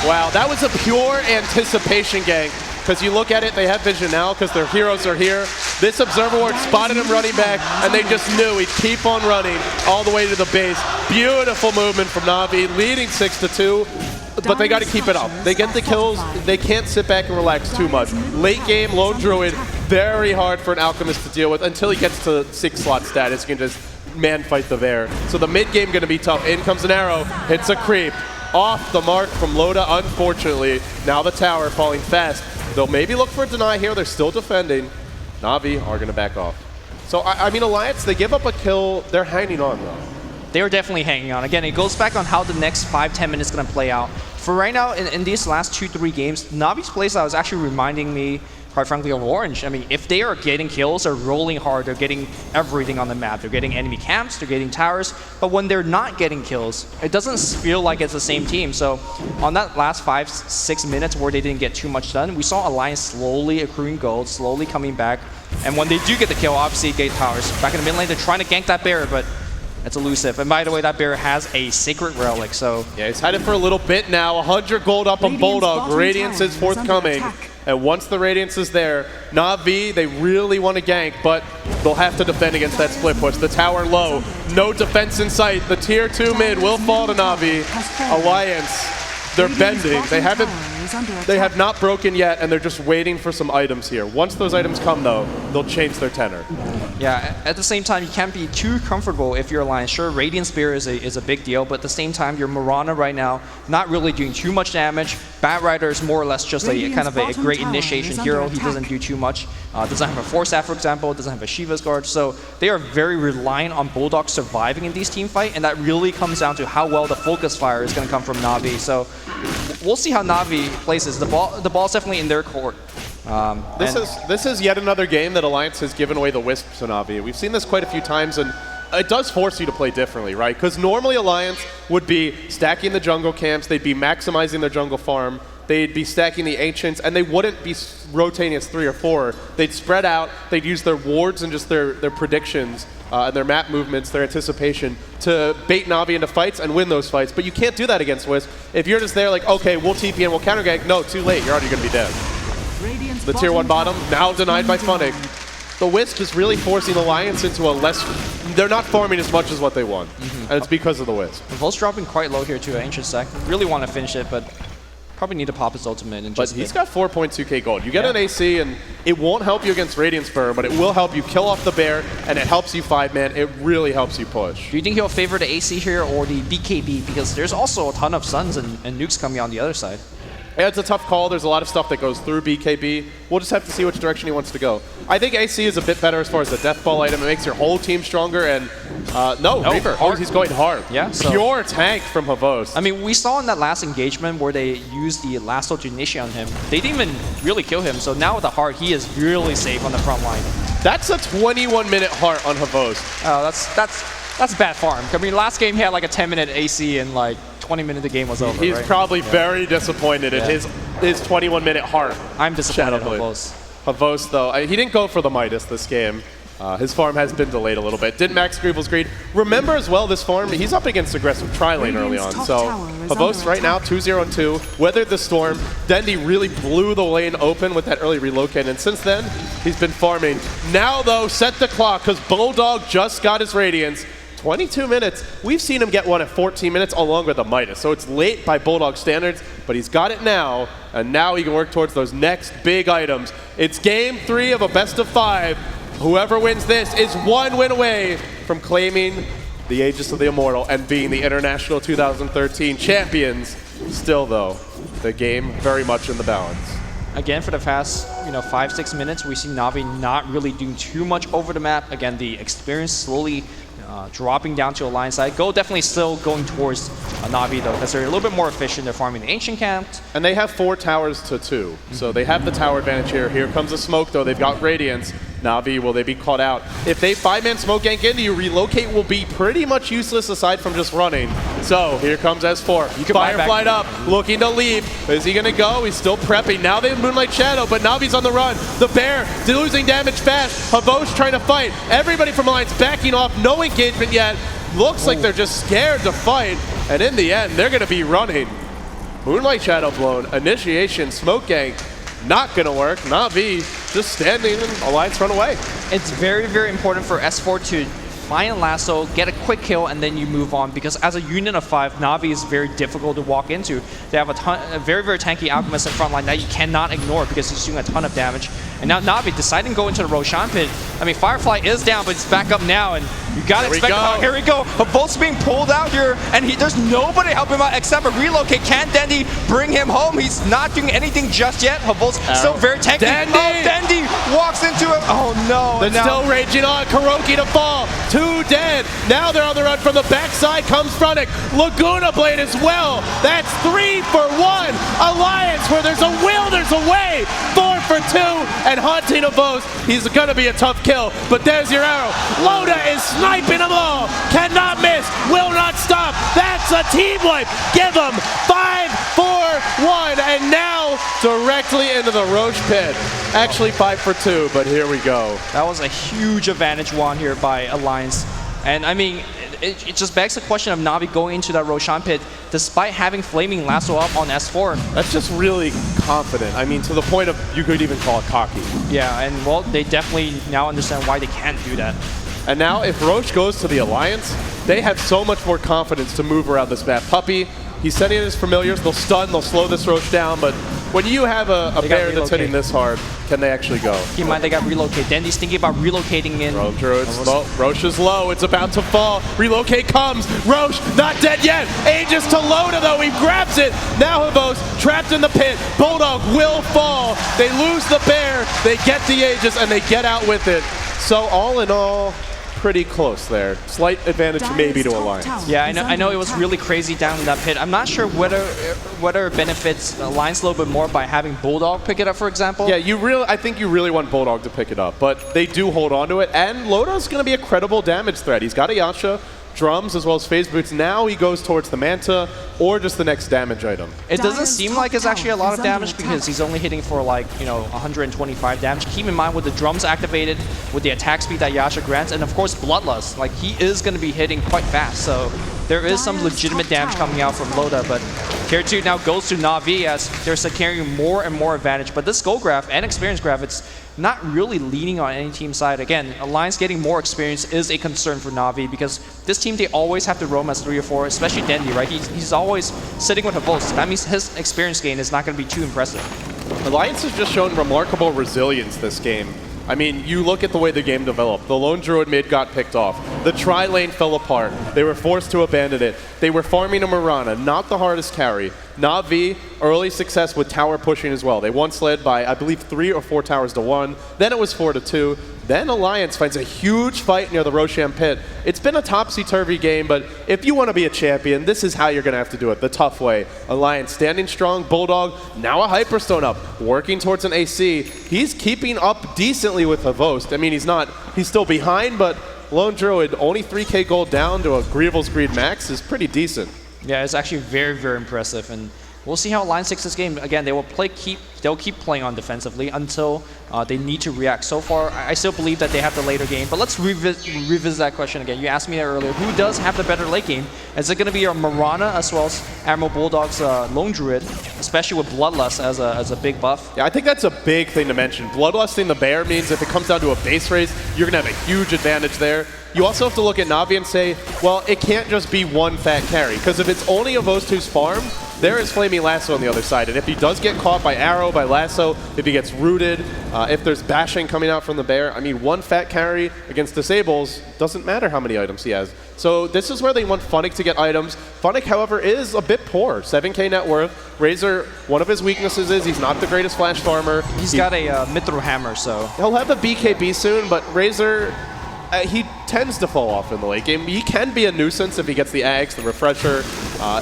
Wow, that was a pure anticipation gank. Because you look at it, they have vision now because their heroes are here. This Observer Ward spotted him running back, and they just knew he'd keep on running all the way to the base. Beautiful movement from Na'Vi, leading 6-2, but they got to keep it up. They get the kills. They can't sit back and relax too much. Late game, Lone Druid, very hard for an Alchemist to deal with until he gets to 6-slot status. You can just man fight the Bear. So the mid game going to be tough. In comes an arrow, hits a creep. Off the mark from Loda, unfortunately. Now the tower falling fast. They'll maybe look for a deny here. They're still defending. Na'Vi are going to back off. So, I mean, Alliance, they give up a kill. They're hanging on, though. They are definitely hanging on. Again, it goes back on how the next 5-10 minutes is going to play out. For right now, in these last 2-3 games, Na'Vi's playstyle is actually reminding me, quite frankly, of Orange. I mean, if they are getting kills, they're rolling hard, they're getting everything on the map. They're getting enemy camps, they're getting towers. But when they're not getting kills, it doesn't feel like it's the same team. So on that last 5-6 minutes where they didn't get too much done, we saw Alliance slowly accruing gold, slowly coming back. And when they do get the kill, obviously gate towers. Back in the mid lane, they're trying to gank that Bear, but it's elusive. And by the way, that Bear has a Sacred Relic, so... Yeah, he's had it for a little bit now. 100 gold up on Bulldog. Radiance is forthcoming. And once the Radiance is there, Na'Vi, they really want to gank, but they'll have to defend against that split push. The tower low, no defense in sight. The tier 2 mid will fall to Na'Vi. Alliance, they're bending. They have not broken yet, and they're just waiting for some items here. Once those items come, though, they'll change their tenor. Yeah, at the same time, you can't be too comfortable if you're Alliance. Sure, Radiant Spear is a big deal, but at the same time, your Mirana right now not really doing too much damage. Bat Rider is more or less just a kind of a great initiation hero. He doesn't do too much. Doesn't have a Force Staff, for example. Doesn't have a Shiva's Guard. So they are very reliant on Bulldog surviving in these team fight, and that really comes down to how well the focus fire is going to come from Na'Vi. So we'll see how Na'Vi places. The ball's definitely in their court. This is yet another game that Alliance has given away the Wisp to Na'Vi. We've seen this quite a few times, and it does force you to play differently, right? Because normally Alliance would be stacking the jungle camps, they'd be maximizing their jungle farm, they'd be stacking the Ancients, and they wouldn't be rotating as 3 or 4. They'd spread out, they'd use their wards and just their predictions, and their map movements, their anticipation, to bait Na'Vi into fights and win those fights. But you can't do that against Wisp. If you're just there like, okay, we'll TP and we'll counter gank, no, too late, you're already going to be dead. The tier 1 bottom, now denied by Funnick. The Wisp is really forcing Alliance into a less... They're not farming as much as what they want, and it's because of the Wisp. Volt's dropping quite low here to an Ancient Stack. Really want to finish it, but probably need to pop his ultimate. And just he's got 4.2k gold. You get an AC, and it won't help you against Radiance Burn, but it will help you kill off the Bear, and it helps you 5-man. It really helps you push. Do you think he'll favor the AC here or the BKB? Because there's also a ton of Suns and nukes coming on the other side. Yeah, it's a tough call. There's a lot of stuff that goes through BKB. We'll just have to see which direction he wants to go. I think AC is a bit better as far as the Death Ball item. It makes your whole team stronger, and Reaper. Oh, he's going hard. Yeah, so pure tank from Havos. I mean, we saw in that last engagement where they used the Lasso to initiate on him. They didn't even really kill him, so now with the heart, he is really safe on the front line. That's a 21-minute heart on Havos. Oh, that's bad farm. I mean, last game he had like a 10-minute AC and like 20 minutes the game was over. He's probably very disappointed in his 21-minute heart. I'm disappointed in Havos. Havos, though, he didn't go for the Midas this game. His farm has been delayed a little bit. Didn't max Greevil's Greed. Remember as well, this farm, he's up against aggressive tri-lane early on. So Havos right now, 2-0-2, weathered the storm. Dendy really blew the lane open with that early relocate, and since then, he's been farming. Now, though, set the clock, because Bulldog just got his Radiance. 22 minutes. We've seen him get one at 14 minutes along with a Midas. So it's late by Bulldog standards, but he's got it now, and now he can work towards those next big items. It's game 3 of a best of 5. Whoever wins this is 1 win away from claiming the Aegis of the Immortal and being the International 2013 champions. Still, though, the game very much in the balance. Again, for the past 5-6 minutes, we see Na'Vi not really doing too much over the map. Again, the experience slowly dropping down to Alliance side. Go definitely still going towards Na'Vi though, because they're a little bit more efficient. They're farming the Ancient Camp. And they have 4 towers to 2, so they have the tower advantage here. Here comes the smoke though. They've got Radiance. Na'Vi, will they be caught out? If they 5-man smoke gank into you, relocate will be pretty much useless aside from just running. So here comes S4. Firefly up, looking to leave. Is he gonna go? He's still prepping. Now they have Moonlight Shadow, but Na'Vi's on the run. The Bear losing damage fast. Havosh trying to fight. Everybody from Alliance backing off. No engagement yet. Looks like they're just scared to fight. And in the end, they're gonna be running. Moonlight Shadow blown. Initiation, smoke gank. Not gonna work. Na'Vi just standing and Alliance run away. It's very, very important for S4 to find a lasso, get a quick kill, and then you move on. Because as a unit of 5, Na'Vi is very difficult to walk into. They have a very, very tanky Alchemist in front line that you cannot ignore because he's doing a ton of damage. And now Na'Vi deciding to go into the Roshan pit. I mean, Firefly is down, but it's back up now, and you gotta expect it. Here we go. Havo's being pulled out here, and there's nobody helping him out except for relocate. Can Dendi bring him home? He's not doing anything just yet. Havo's still very tanky. Dendi walks into him. Oh no. They're still raging on. Kuroki to fall. 2 dead. Now they're on the run from the backside. Comes Fronic. Laguna Blade as well. That's 3 for 1. Alliance, where there's a will, there's a way. 4 for 2. And haunting Havos. He's gonna be a tough kill. But there's your arrow. Loda is sniping them all. Cannot miss. Will not stop. That's a team wipe. Give them 5, 4, 1. And now directly into the Roche pit. Actually 5 for 2, but here we go. That was a huge advantage won here by Alliance. And I mean, it just begs the question of Na'Vi going into that Roshan pit despite having Flaming Lasso up on S4. That's just really confident. I mean, to the point of you could even call it cocky. Yeah, and well, they definitely now understand why they can't do that. And now if Roche goes to the Alliance, they have so much more confidence to move around this map. Puppey, he's sending in his familiars. They'll stun, they'll slow this Roche down, but when you have a bear that's hitting this hard, can they actually go? Keep in mind they got relocate. Dendi's thinking about relocating in. Roche is low. It's about to fall. Relocate comes. Roche not dead yet. Aegis to Loda though. He grabs it. Now Havos trapped in the pit. Bulldog will fall. They lose the bear. They get the Aegis and they get out with it. So all in all, pretty close there. Slight advantage maybe to Alliance. Yeah, I know it was really crazy down in that pit. I'm not sure whether it benefits Alliance a little bit more by having Bulldog pick it up, for example. Yeah, I think you really want Bulldog to pick it up, but they do hold on to it, and Loda's going to be a credible damage threat. He's got a Yasha, drums, as well as phase boots. Now he goes towards the Manta or just the next damage item. It doesn't seem like it's actually a lot of damage because he's only hitting for like, 125 damage. Keep in mind with the drums activated, with the attack speed that Yasha grants, and of course Bloodlust, like he is going to be hitting quite fast. So there is some legitimate damage coming out from Loda, but Tier 2 now goes to Na'Vi as they're securing more and more advantage. But this gold graph and experience graph, it's not really leaning on any team side. Again, Alliance getting more experience is a concern for Na'Vi because this team, they always have to roam as 3 or 4, especially Dendi, right? He's always sitting with Havos. That means his experience gain is not going to be too impressive. Alliance has just shown remarkable resilience this game. I mean, you look at the way the game developed. The lone druid mid got picked off. The tri-lane fell apart. They were forced to abandon it. They were farming a Mirana, not the hardest carry. Na'Vi, early success with tower pushing as well. They once led by, I believe, 3 or 4 towers to 1. Then it was 4 to 2. Then Alliance finds a huge fight near the Roshan pit. It's been a topsy-turvy game, but if you want to be a champion, this is how you're going to have to do it, the tough way. Alliance standing strong, Bulldog, now a Hyperstone up, working towards an AC. He's keeping up decently with Havost. I mean, he's still behind, but Lone Druid, only 3k gold down to a Grievel's Greed max is pretty decent. Yeah, it's actually very, very impressive, and we'll see how Alliance takes this game. Again, they'll keep playing on defensively until they need to react. So far, I still believe that they have the later game, but let's revisit that question again. You asked me that earlier. Who does have the better late game? Is it going to be your Mirana as well as Admiral Bulldog's Lone Druid, especially with Bloodlust as a big buff? Yeah, I think that's a big thing to mention. Bloodlusting the bear means if it comes down to a base race, you're going to have a huge advantage there. You also have to look at Na'Vi and say, well, it can't just be one fat carry, because if it's only Havost who's farmed, there is Flaming Lasso on the other side. And if he does get caught by Arrow, by Lasso, if he gets rooted, if there's bashing coming out from the Bear, I mean, one fat carry against disables doesn't matter how many items he has. So this is where they want Funnick to get items. Funnick, however, is a bit poor. 7K net worth. Razor, one of his weaknesses is he's not the greatest flash farmer. He's got a Mithril Hammer, so... He'll have a BKB soon, but Razor... he tends to fall off in the late game. He can be a nuisance if he gets the Ags, the Refresher.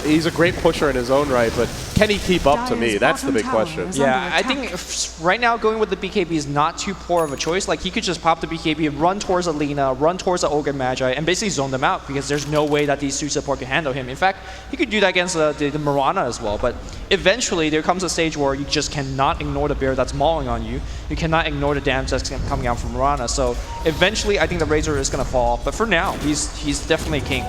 He's a great pusher in his own right, but can he keep up to me? That's the big question. Yeah, I think right now going with the BKB is not too poor of a choice. Like, he could just pop the BKB, run towards Alina, run towards the Ogre Magi, and basically zone them out because there's no way that these two support can handle him. In fact, he could do that against the Mirana as well, but eventually there comes a stage where you just cannot ignore the Bear that's mauling on you. You cannot ignore the damage that's coming out from Mirana. So eventually I think the Razor is going to fall off, but for now, he's definitely king.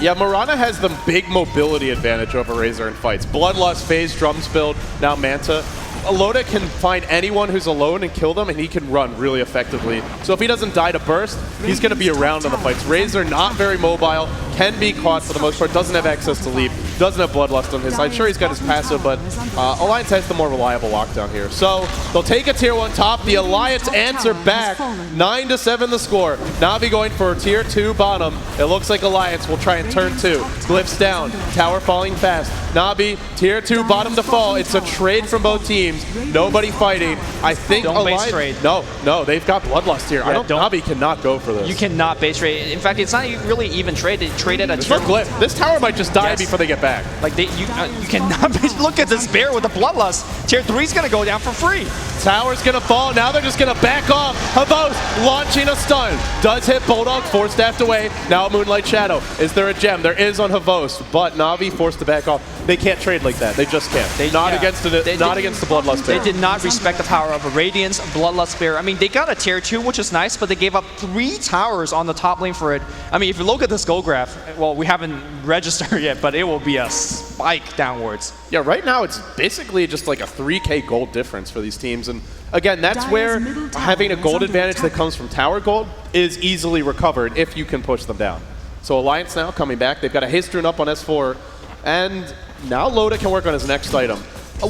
Yeah, Mirana has the big mobility advantage over Razor in fights. Bloodlust, Phase, Drums build, now Manta. Loda can find anyone who's alone and kill them, and he can run really effectively. So if he doesn't die to burst, he's going to be around in the fights. Razor, not very mobile, can be caught for the most part, doesn't have access to leap, doesn't have Bloodlust on his side. Sure, he's got his passive, but Alliance has the more reliable lockdown here. So they'll take a tier 1 top. The Alliance answer back. 9-7 the score. Na'Vi going for tier 2 bottom. It looks like Alliance will try and turn 2. Glyphs down. Tower falling fast. Na'Vi, tier 2 bottom to fall. It's a trade from both teams. Nobody fighting. I think don't Alliance... base trade. No, they've got Bloodlust here. Yeah, Na'Vi cannot go for this. You cannot base trade. In fact, it's not really even trade. They traded a tier... Glyph. This tower might just die before they get back. Like, you cannot look at this Bear with the Bloodlust. Tier 3's going to go down for free. Tower's going to fall. Now they're just going to back off. Havos launching a stun. Does hit Bulldog, force-staffed away. Now Moonlight Shadow. Is there a gem? There is on Havos, but Na'Vi forced to back off. They can't trade like that. They just can't. Not against the Bloodlust Bear. They did not respect the power of a Radiance, Bloodlust Bear. I mean, they got a tier 2, which is nice, but they gave up 3 towers on the top lane for it. I mean, if you look at this gold graph, well, we haven't registered yet, but it will be a spike downwards. Yeah, right now it's basically just like a 3K gold difference for these teams. And again, that's where having a gold advantage that comes from tower gold is easily recovered if you can push them down. So Alliance now coming back. They've got a haste rune up on S4. And now Loda can work on his next item.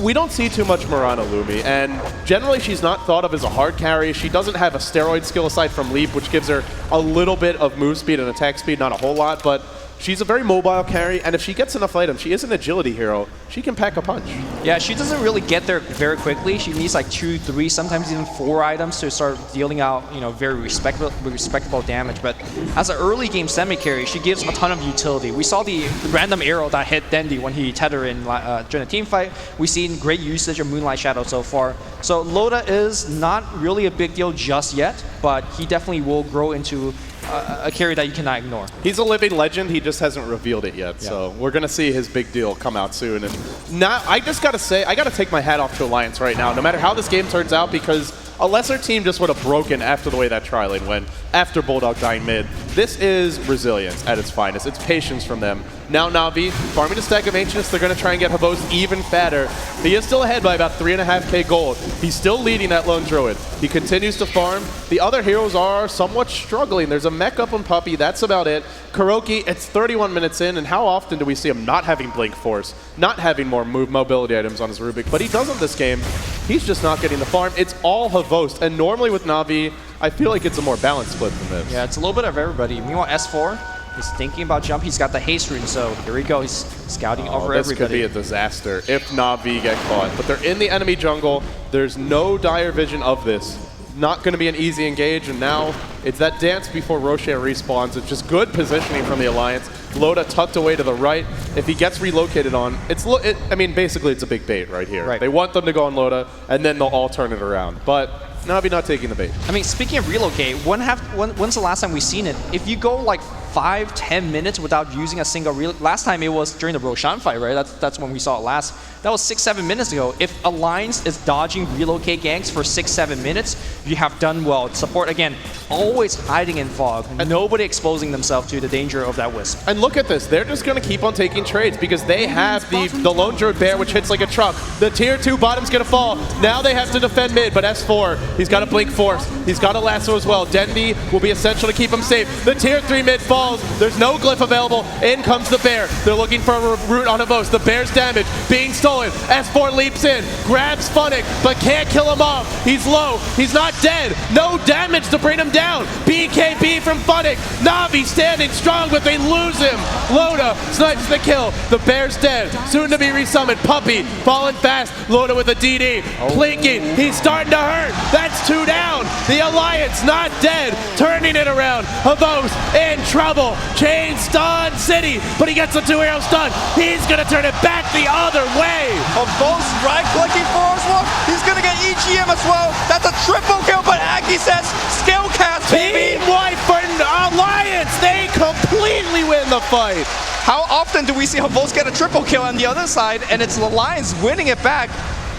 We don't see too much Mirana Lumi, and generally she's not thought of as a hard carry. She doesn't have a steroid skill aside from Leap, which gives her a little bit of move speed and attack speed, not a whole lot, but she's a very mobile carry, and if she gets enough items, she is an agility hero. She can pack a punch. Yeah, she doesn't really get there very quickly. She needs like 2, 3, sometimes even 4 items to start dealing out, very respectable damage. But as an early game semi carry, she gives a ton of utility. We saw the random arrow that hit Dendi when he tethered in during the team fight. We've seen great usage of Moonlight Shadow so far. So Loda is not really a big deal just yet, but he definitely will grow into a carry that you cannot ignore. He's a living legend. He just hasn't revealed it yet. Yeah. So we're going to see his big deal come out soon. And now I just got to say, I got to take my hat off to Alliance right now, no matter how this game turns out, because a lesser team just would have broken after the way that tri-lane went, after Bulldog dying mid. This is resilience at its finest. It's patience from them. Now Na'Vi, farming a stack of Ancients, they're going to try and get Havos even fatter. He is still ahead by about 3.5k gold. He's still leading that lone druid. He continues to farm. The other heroes are somewhat struggling. There's a mech up on Puppey, that's about it. Kuroki, it's 31 minutes in, and how often do we see him not having Blink Force, not having more mobility items on his Rubik, but he doesn't this game. He's just not getting the farm. It's all Havos, and normally with Na'Vi, I feel like it's a more balanced split than this. Yeah, it's a little bit of everybody. Meanwhile, S4 is thinking about jump. He's got the haste rune, so here we go. He's scouting over this everybody. This could be a disaster if Na'Vi get caught. But they're in the enemy jungle. There's no dire vision of this. Not going to be an easy engage, and now it's that dance before Rocher respawns. It's just good positioning from the Alliance. Loda tucked away to the right. If he gets relocated on, I mean, basically it's a big bait right here. Right. They want them to go on Loda, and then they'll all turn it around. But Na'Vi not taking the bait. I mean, speaking of relocate, when's the last time we've seen it? If you go like 5-10 minutes without using a single last time it was during the Roshan fight, right? That's when we saw it last. That was 6-7 minutes ago. If Alliance is dodging relocate ganks for 6-7 minutes, you have done well. Support, again, always hiding in fog. And nobody exposing themselves to the danger of that Wisp. And look at this. They're just going to keep on taking trades because they have the Lone Druid Bear, which hits like a truck. The tier 2 bottom's going to fall. Now they have to defend mid, but S4, he's got a Blink Force. He's got a Lasso as well. Dendi will be essential to keep him safe. The tier 3 mid falls. There's no glyph available. In comes the Bear. They're looking for a root on Havos. The Bear's damage being stolen. S4 leaps in, grabs Funnick, but can't kill him off. He's low. He's not dead. No damage to bring him down. BKB from Funnick. Na'Vi standing strong, but they lose him. Loda snipes the kill. The Bear's dead. Soon to be resummoned. Puppey falling fast. Loda with a DD. Plinking. He's starting to hurt. That's 2 down. The Alliance not dead. Turning it around. Havos in trouble. Chain stun City, but he gets the 2-hero stun. He's going to turn it back the other way. Havos right-clicking for us. Look, he's going to get EGM as well. That's a triple kill, but Aki says skill cast, baby. Team White for Alliance. They completely win the fight. How often do we see Havos get a triple kill on the other side, and it's the Lions winning it back?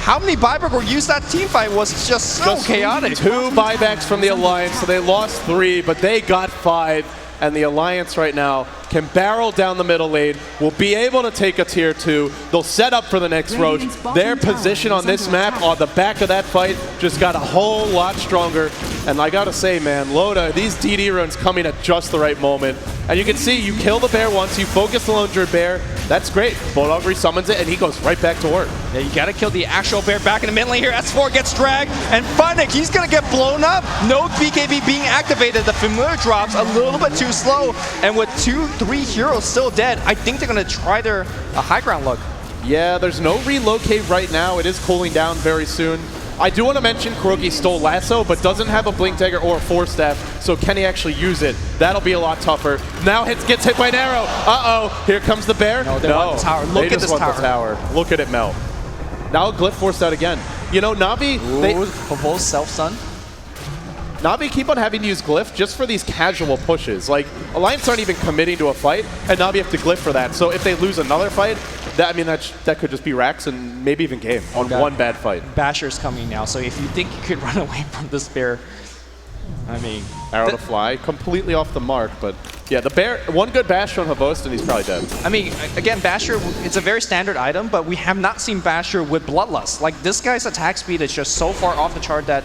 How many buyback were used that team fight was just so chaotic. 2 buybacks from the Alliance, so they lost 3, but they got 5. And the Alliance right now can barrel down the middle lane, will be able to take a tier 2. They'll set up for the next Roach. Their position on this map, on the back of that fight, just got a whole lot stronger. And I gotta say, man, Loda, these DD runs coming at just the right moment. And you can see, you kill the Bear once, you focus the Lone Druid Bear, that's great. Bulldog resummons it, and he goes right back to work. Yeah, you gotta kill the actual Bear back in the mid lane here. S4 gets dragged, and Funnick, he's gonna get blown up. No BKB being activated. The familiar drops a little bit too slow, and with 2-3 heroes still dead, I think they're gonna try their high ground look. Yeah, there's no relocate right now. It is cooling down very soon. I do want to mention Kuroki stole Lasso, but doesn't have a Blink Dagger or a Force Staff, so can he actually use it? That'll be a lot tougher. Now gets hit by an arrow. Uh-oh, here comes the Bear. No, they want the tower. Look at this tower. Look at it melt. Now Glyph forced out again. You know, Na'Vi, Havos self-stun. Na'Vi keep on having to use Glyph just for these casual pushes. Like, Alliance aren't even committing to a fight, and Na'Vi have to Glyph for that. So if they lose another fight, that could just be Rax and maybe even game on one bad fight. Basher's coming now, so if you think you could run away from this Bear, I mean... Arrow to fly, completely off the mark, but yeah, the Bear, one good Basher on Havos and he's probably dead. I mean, again, Basher, it's a very standard item, but we have not seen Basher with Bloodlust. Like, this guy's attack speed is just so far off the chart that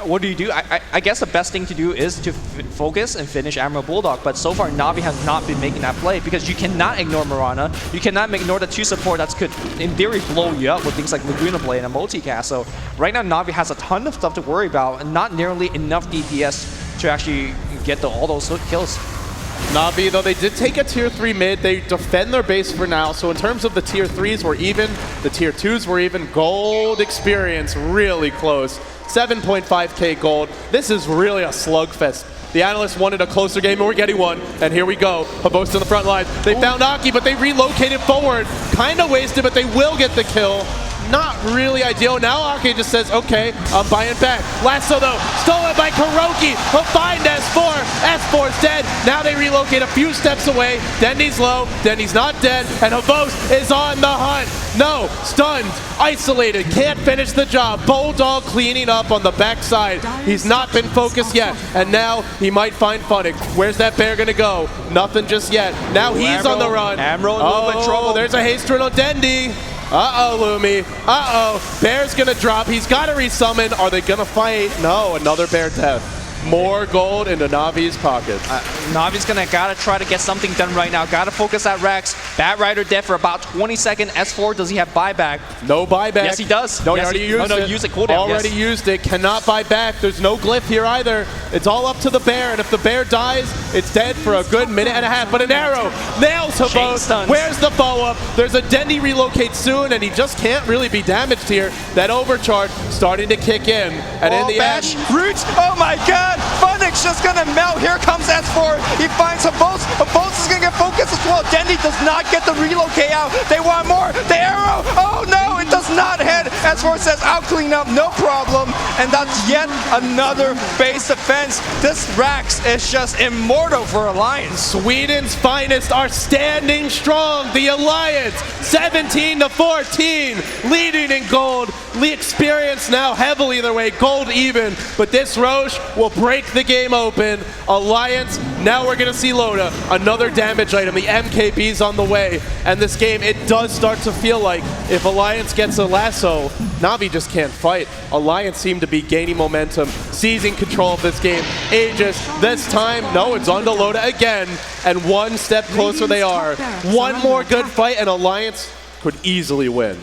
what do you do? I guess the best thing to do is to focus and finish Admiral Bulldog, but so far Na'Vi has not been making that play because you cannot ignore Mirana, you cannot ignore the 2 support that could, in theory, blow you up with things like Laguna Blade and a multicast. So right now Na'Vi has a ton of stuff to worry about and not nearly enough DPS to actually get all those kills. Na'Vi, though, they did take a tier 3 mid. They defend their base for now. So in terms of the tier 3s, we're even. The tier 2s were even. Gold experience really close. 7.5k gold. This is really a slugfest. The analysts wanted a closer game, and we're getting one. And here we go. Havos in the front line. They found Aki, but they relocated forward. Kind of wasted, but they will get the kill. Not really ideal. Now Aki just says, okay, I'm buying back. Lasso, though, stolen by Kuroki. He'll find S4. S4's dead. Now they relocate a few steps away. Dendi's low. Dendi's not dead. And Havos is on the hunt. No, stunned, isolated, can't finish the job. Bulldog cleaning up on the backside. He's not been focused yet. And now he might find Funnick. Where's that Bear going to go? Nothing just yet. Now he's on the run. Amro in a little bit trouble. There's a haste run on Dendi. Uh-oh, Lumi. Uh-oh. Bear's going to drop. He's got to resummon. Are they going to fight? No, another Bear death. More gold into Na'Vi's pocket. Na'Vi's gotta try to get something done right now. Gotta focus at Rex. Bat Rider dead for about 20 seconds. S4, does he have buyback? No buyback. Yes, he does. No, yes, he already used it. No, use it. Cooldown. Already used it. Cannot buy back. There's no glyph here either. It's all up to the Bear, and if the Bear dies, it's dead for a good minute and a half. But an arrow nails Havos. Where's the follow-up? There's a Dendi relocate soon, and he just can't really be damaged here. That overcharge starting to kick in. And in the Bash, end... Roots, oh my god! Funnick's just gonna melt. Here comes S4. He finds Havos. Havos is gonna get focused as well. Dendi does not get the relocate out. They want more. The arrow. Oh no, it does not hit. S4 says, I'll clean up, no problem. And that's yet another base defense. This Rax is just immortal for Alliance. Sweden's finest are standing strong. The Alliance, 17-14, leading in gold. The experience now heavily their way, gold even. But this Roche will break the game open. Alliance, now we're going to see Loda. Another damage item. The MKB's on the way. And this game, it does start to feel like if Alliance gets a lasso, Na'Vi just can't fight. Alliance seem to be gaining momentum, seizing control of this game. Aegis, this time, no, it's on to Loda again. And one step closer they are. One more good fight and Alliance could easily win.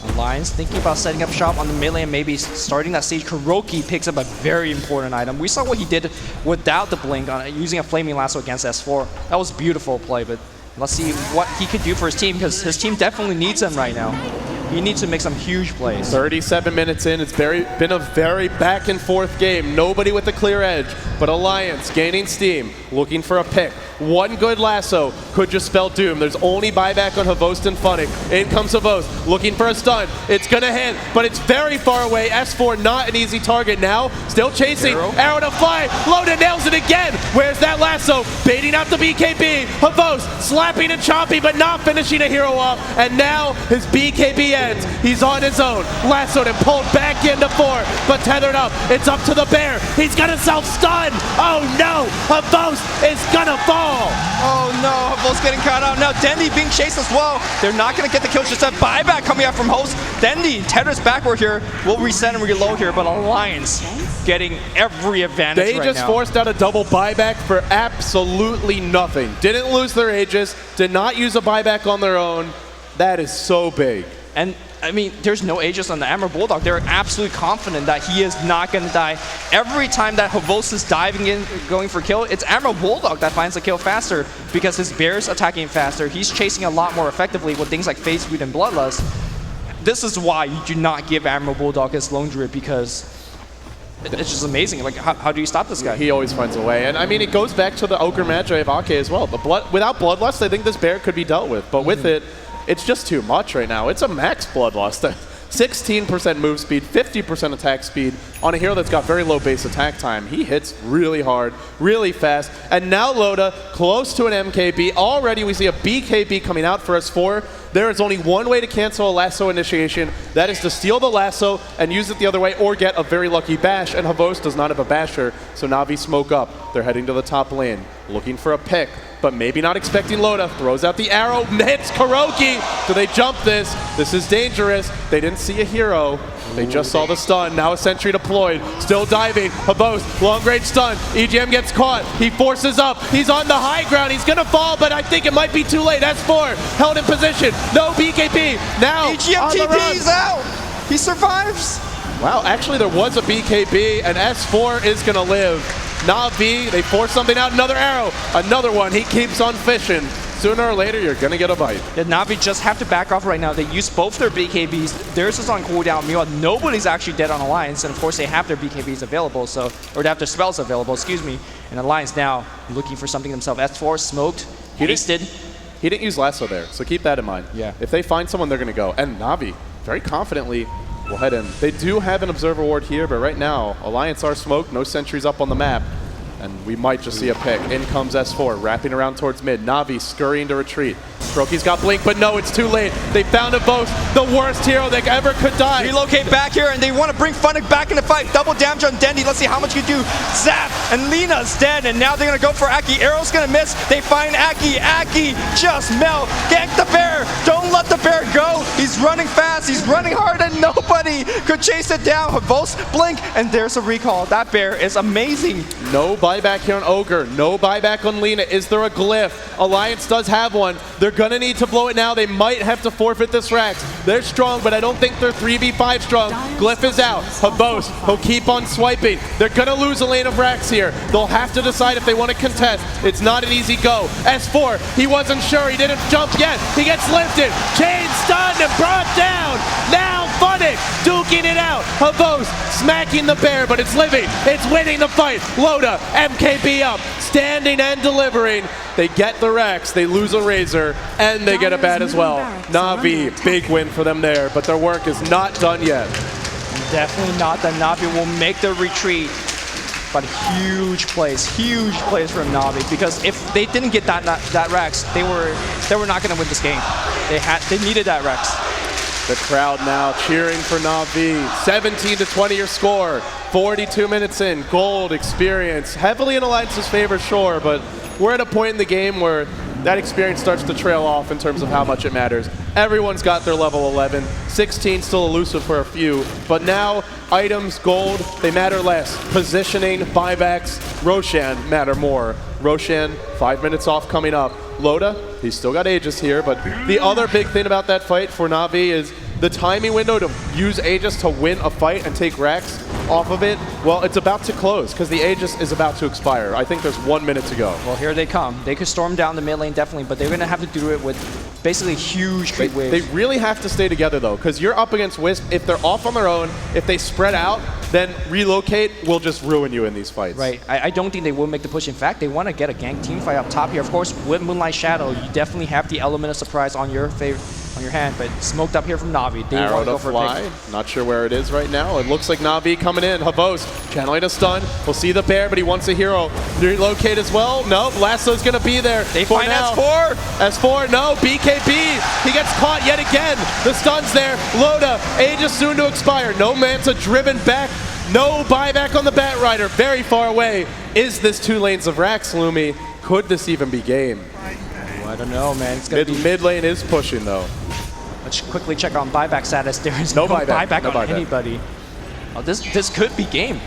Alliance thinking about setting up shop on the mid lane, maybe starting that stage. Kuroki picks up a very important item. We saw what he did without the blink on using a flaming lasso against S4. That was a beautiful play, but let's see what he could do for his team, because his team definitely needs him right now. He needs to make some huge plays. 37 minutes in, it's been a very back and forth game. Nobody with a clear edge, but Alliance gaining steam, looking for a pick. One good lasso could just spell doom. There's only buyback on Havost and Funnick. In comes Havost, looking for a stun. It's gonna hit, but it's very far away. S4 not an easy target now. Still chasing, arrow to fly. Loda nails it again. Where's that lasso? Baiting out the BKB. Havost slapping and choppy, but not finishing a hero off. And now his BKB ends. He's on his own. Lassoed and pulled back into 4, but tethered up. It's up to the bear. He's got himself stunned. Oh no, Havost is gonna fall. Oh no, Havost getting caught out. Now Dendi being chased as well. They're not going to get the kill. Just a buyback coming out from Host. Dendi tethers backward here. We'll reset and reload here, but Alliance getting every advantage They right just now. forced out a double buyback for absolutely nothing. Didn't lose their Aegis. Did not use a buyback on their own. That is so big. And I mean, there's no Aegis on the Amber Bulldog. They're absolutely confident that he is not going to die. Every time that Havost is diving in, going for kill, it's Amber Bulldog that finds the kill faster because his bear's attacking faster. He's chasing a lot more effectively with things like Phase Boot and Bloodlust. This is why you do not give Amber Bulldog his Lone Druid, because it's just amazing. Like, how do you stop this guy? He always finds a way. And I mean, it goes back to the Ogre Magi of Ake as well. Without Bloodlust, I think this bear could be dealt with. But with it, it's just too much right now. It's a max Bloodlust. 16% move speed, 50% attack speed on a hero that's got very low base attack time. He hits really hard, really fast. And now Loda, close to an MKB. Already we see a BKB coming out for S4. There is only one way to cancel a lasso initiation. That is to steal the lasso and use it the other way, or get a very lucky bash. And Havost does not have a basher, so Na'Vi smoke up. They're heading to the top lane, looking for a pick, but maybe not expecting Loda. Throws out the arrow, hits Kuroki. Do they jump this? This is dangerous. They didn't see a hero. They just saw the stun. Now a sentry deployed. Still diving. Havost, long range stun. EGM gets caught. He forces up. He's on the high ground. He's going to fall, but I think it might be too late. S4 held in position. No BKB. Now EGM TP's out. He survives. Wow, actually there was a BKB, and S4 is going to live. Na'Vi, they force something out. Another arrow. Another one. He keeps on fishing. Sooner or later, you're going to get a bite. The Na'Vi just have to back off right now. They use both their BKBs. Theirs is on cooldown. Meanwhile, nobody's actually dead on Alliance, and of course they have their BKBs available, so, or they have their spells available, excuse me. And Alliance now looking for something themselves. S4 smoked, hasted. He didn't use lasso there, so keep that in mind. Yeah. If they find someone, they're going to go. And Na'Vi, very confidently, will head in. They do have an Observer Ward here, but right now, Alliance are smoked, no sentries up on the map. And we might just see a pick. In comes S4, wrapping around towards mid. Na'Vi scurrying to retreat. Kuroki's got blink, but no, it's too late. They found a boast, the worst hero that ever could die. Relocate back here, and they want to bring Funnick back in the fight. Double damage on Dendi. Let's see how much you do. Zap, and Lena's dead, and now they're going to go for Aki. Arrow's going to miss. They find Aki. Aki just melt. Gank the bear. Don't let the bear go. He's running fast. He's running hard, and nobody could chase it down. Havost, blink, and there's a recall. That bear is amazing. No buyback here on Ogre. No buyback on Lena. Is there a glyph? Alliance does have one. They're going to need to blow it now. They might have to forfeit this Rax. They're strong, but I don't think they're 3v5 strong. Glyph is out. Havost, he'll keep on swiping. They're going to lose a lane of Rax here. They'll have to decide if they want to contest. It's not an easy go. S4, he wasn't sure. He didn't jump yet. He gets lifted. Chain stunned and brought down. Now Funnick duking it out. Havos smacking the bear, but it's living. It's winning the fight. Loda, MKB up, standing and delivering. They get the Rex, they lose a Razor, and they get a bat as well. Na'Vi, big win for them there, but their work is not done yet. Definitely not. That Na'Vi will make the retreat. But huge plays from Na'Vi, because if they didn't get that Rex, they were not going to win this game. They needed that Rex. The crowd now cheering for Na'Vi. 17-20 your score. 42 minutes in. Gold experience. Heavily in Alliance's favor, sure, but we're at a point in the game where that experience starts to trail off in terms of how much it matters. Everyone's got their level 11. 16 still elusive for a few, but now items, gold, they matter less. Positioning, buybacks, Roshan matter more. Roshan, 5 minutes off coming up. Loda, he's still got Aegis here, but the other big thing about that fight for Na'Vi is the timing window to use Aegis to win a fight and take Rex off of it, well, it's about to close because the Aegis is about to expire. I think there's 1 minute to go. Well, here they come. They could storm down the mid lane, definitely, but they're going to have to do it with basically huge creep waves. They really have to stay together, though, because you're up against Wisp. If they're off on their own, if they spread out, then relocate will just ruin you in these fights. Right. I don't think they will make the push. In fact, they want to get a gank team fight up top here. Of course, with Moonlight Shadow, you definitely have the element of surprise on your hand, but smoked up here from Na'Vi. They want to go for a pick. Not sure where it is right now. It looks like Na'Vi coming in. Havos channeling a stun. We'll see the bear, but he wants a hero. Relocate as well. Nope, Lasso's going to be there. They find S4. S4, no, BKB. He gets caught yet again. The stun's there. Loda, Aegis soon to expire. No Manta driven back. No buyback on the Batrider. Very far away. Is this 2 lanes of Rax, Lumi? Could this even be game? I don't know, man. It's gonna be mid lane is pushing, though. Let's quickly check on buyback status. There is no buyback on anybody. Oh, this could be game.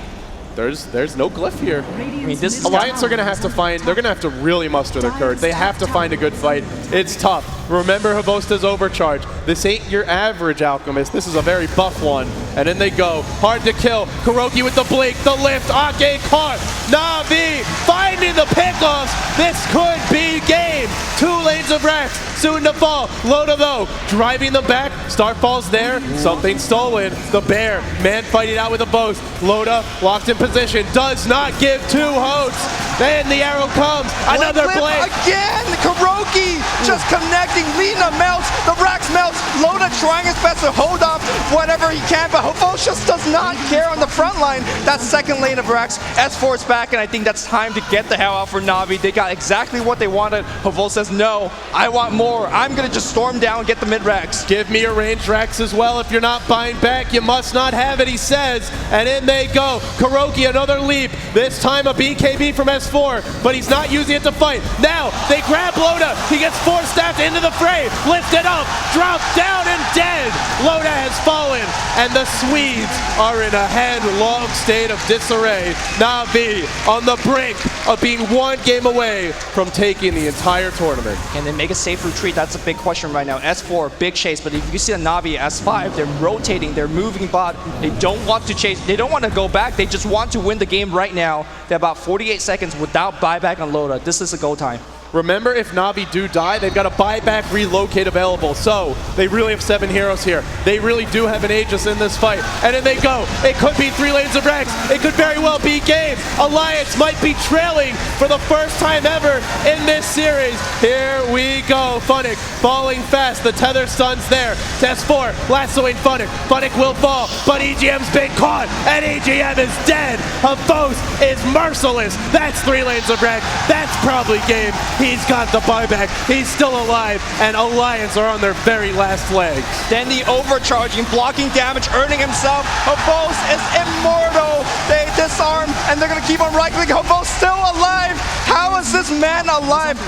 There's no glyph here. I mean, this Alliance are going to have to find, they're going to have to really muster their courage. They have to find a good fight. It's tough. Remember Havosta's overcharge. This ain't your average Alchemist. This is a very buff one. And in they go. Hard to kill. Kuroki with the blink, the lift, Ake caught. Na'Vi finding the pickoffs. This could be game. 2 lanes of Rex, soon to fall. Loda though, driving them back. Starfall's there. Something stolen. The bear, man fighting out with a boast. Loda locked in position, does not give 2 hosts. Then the arrow comes. Another blade. Again, Kuroki just connecting. Lina melts. The Rax melts. Loda trying his best to hold off whatever he can, but Havos just does not care on the front line. That second lane of Rax. S4 is back, and I think that's time to get the hell out for Na'Vi. They got exactly what they wanted. Havos says, no, I want more. I'm going to just storm down and get the mid-Rax. Give me a range Rax as well. If you're not buying back, you must not have it, he says. And in they go. Kuroki, another leap. This time a BKB from S4, but he's not using it to fight. Now, they grab Loda. He gets 4-staffed into the fray. Lifted up, dropped down, and dead. Loda has fallen, and the Swedes are in a headlong state of disarray. Na'Vi on the brink of being 1 game away from taking the entire tournament. Can they make a safe retreat? That's a big question right now. S4, big chase, but if you see the Na'Vi S5, they're rotating, they're moving bot. They don't want to chase, they don't want to go back, they just want to win the game right now. They have about 48 seconds without buyback on Loda. This is a go time. Remember, if Na'Vi do die, they've got a buyback relocate available. So they really have 7 heroes here. They really do have an Aegis in this fight. And in they go. It could be 3 lanes of Rex. It could very well be game. Alliance might be trailing for the first time ever in this series. Here we go. Funnick falling fast. The tether stun's there. S4 lassoing Funnick. Funnick will fall, but EGM's been caught, and EGM is dead. Havos is merciless. That's 3 lanes of Rex. That's probably game. He's got the buyback. He's still alive, and Alliance are on their very last legs. Then the overcharging, blocking damage, earning himself. Havos is immortal. They disarm, and they're going to keep on right-clicking. Havos still alive. How is this man alive?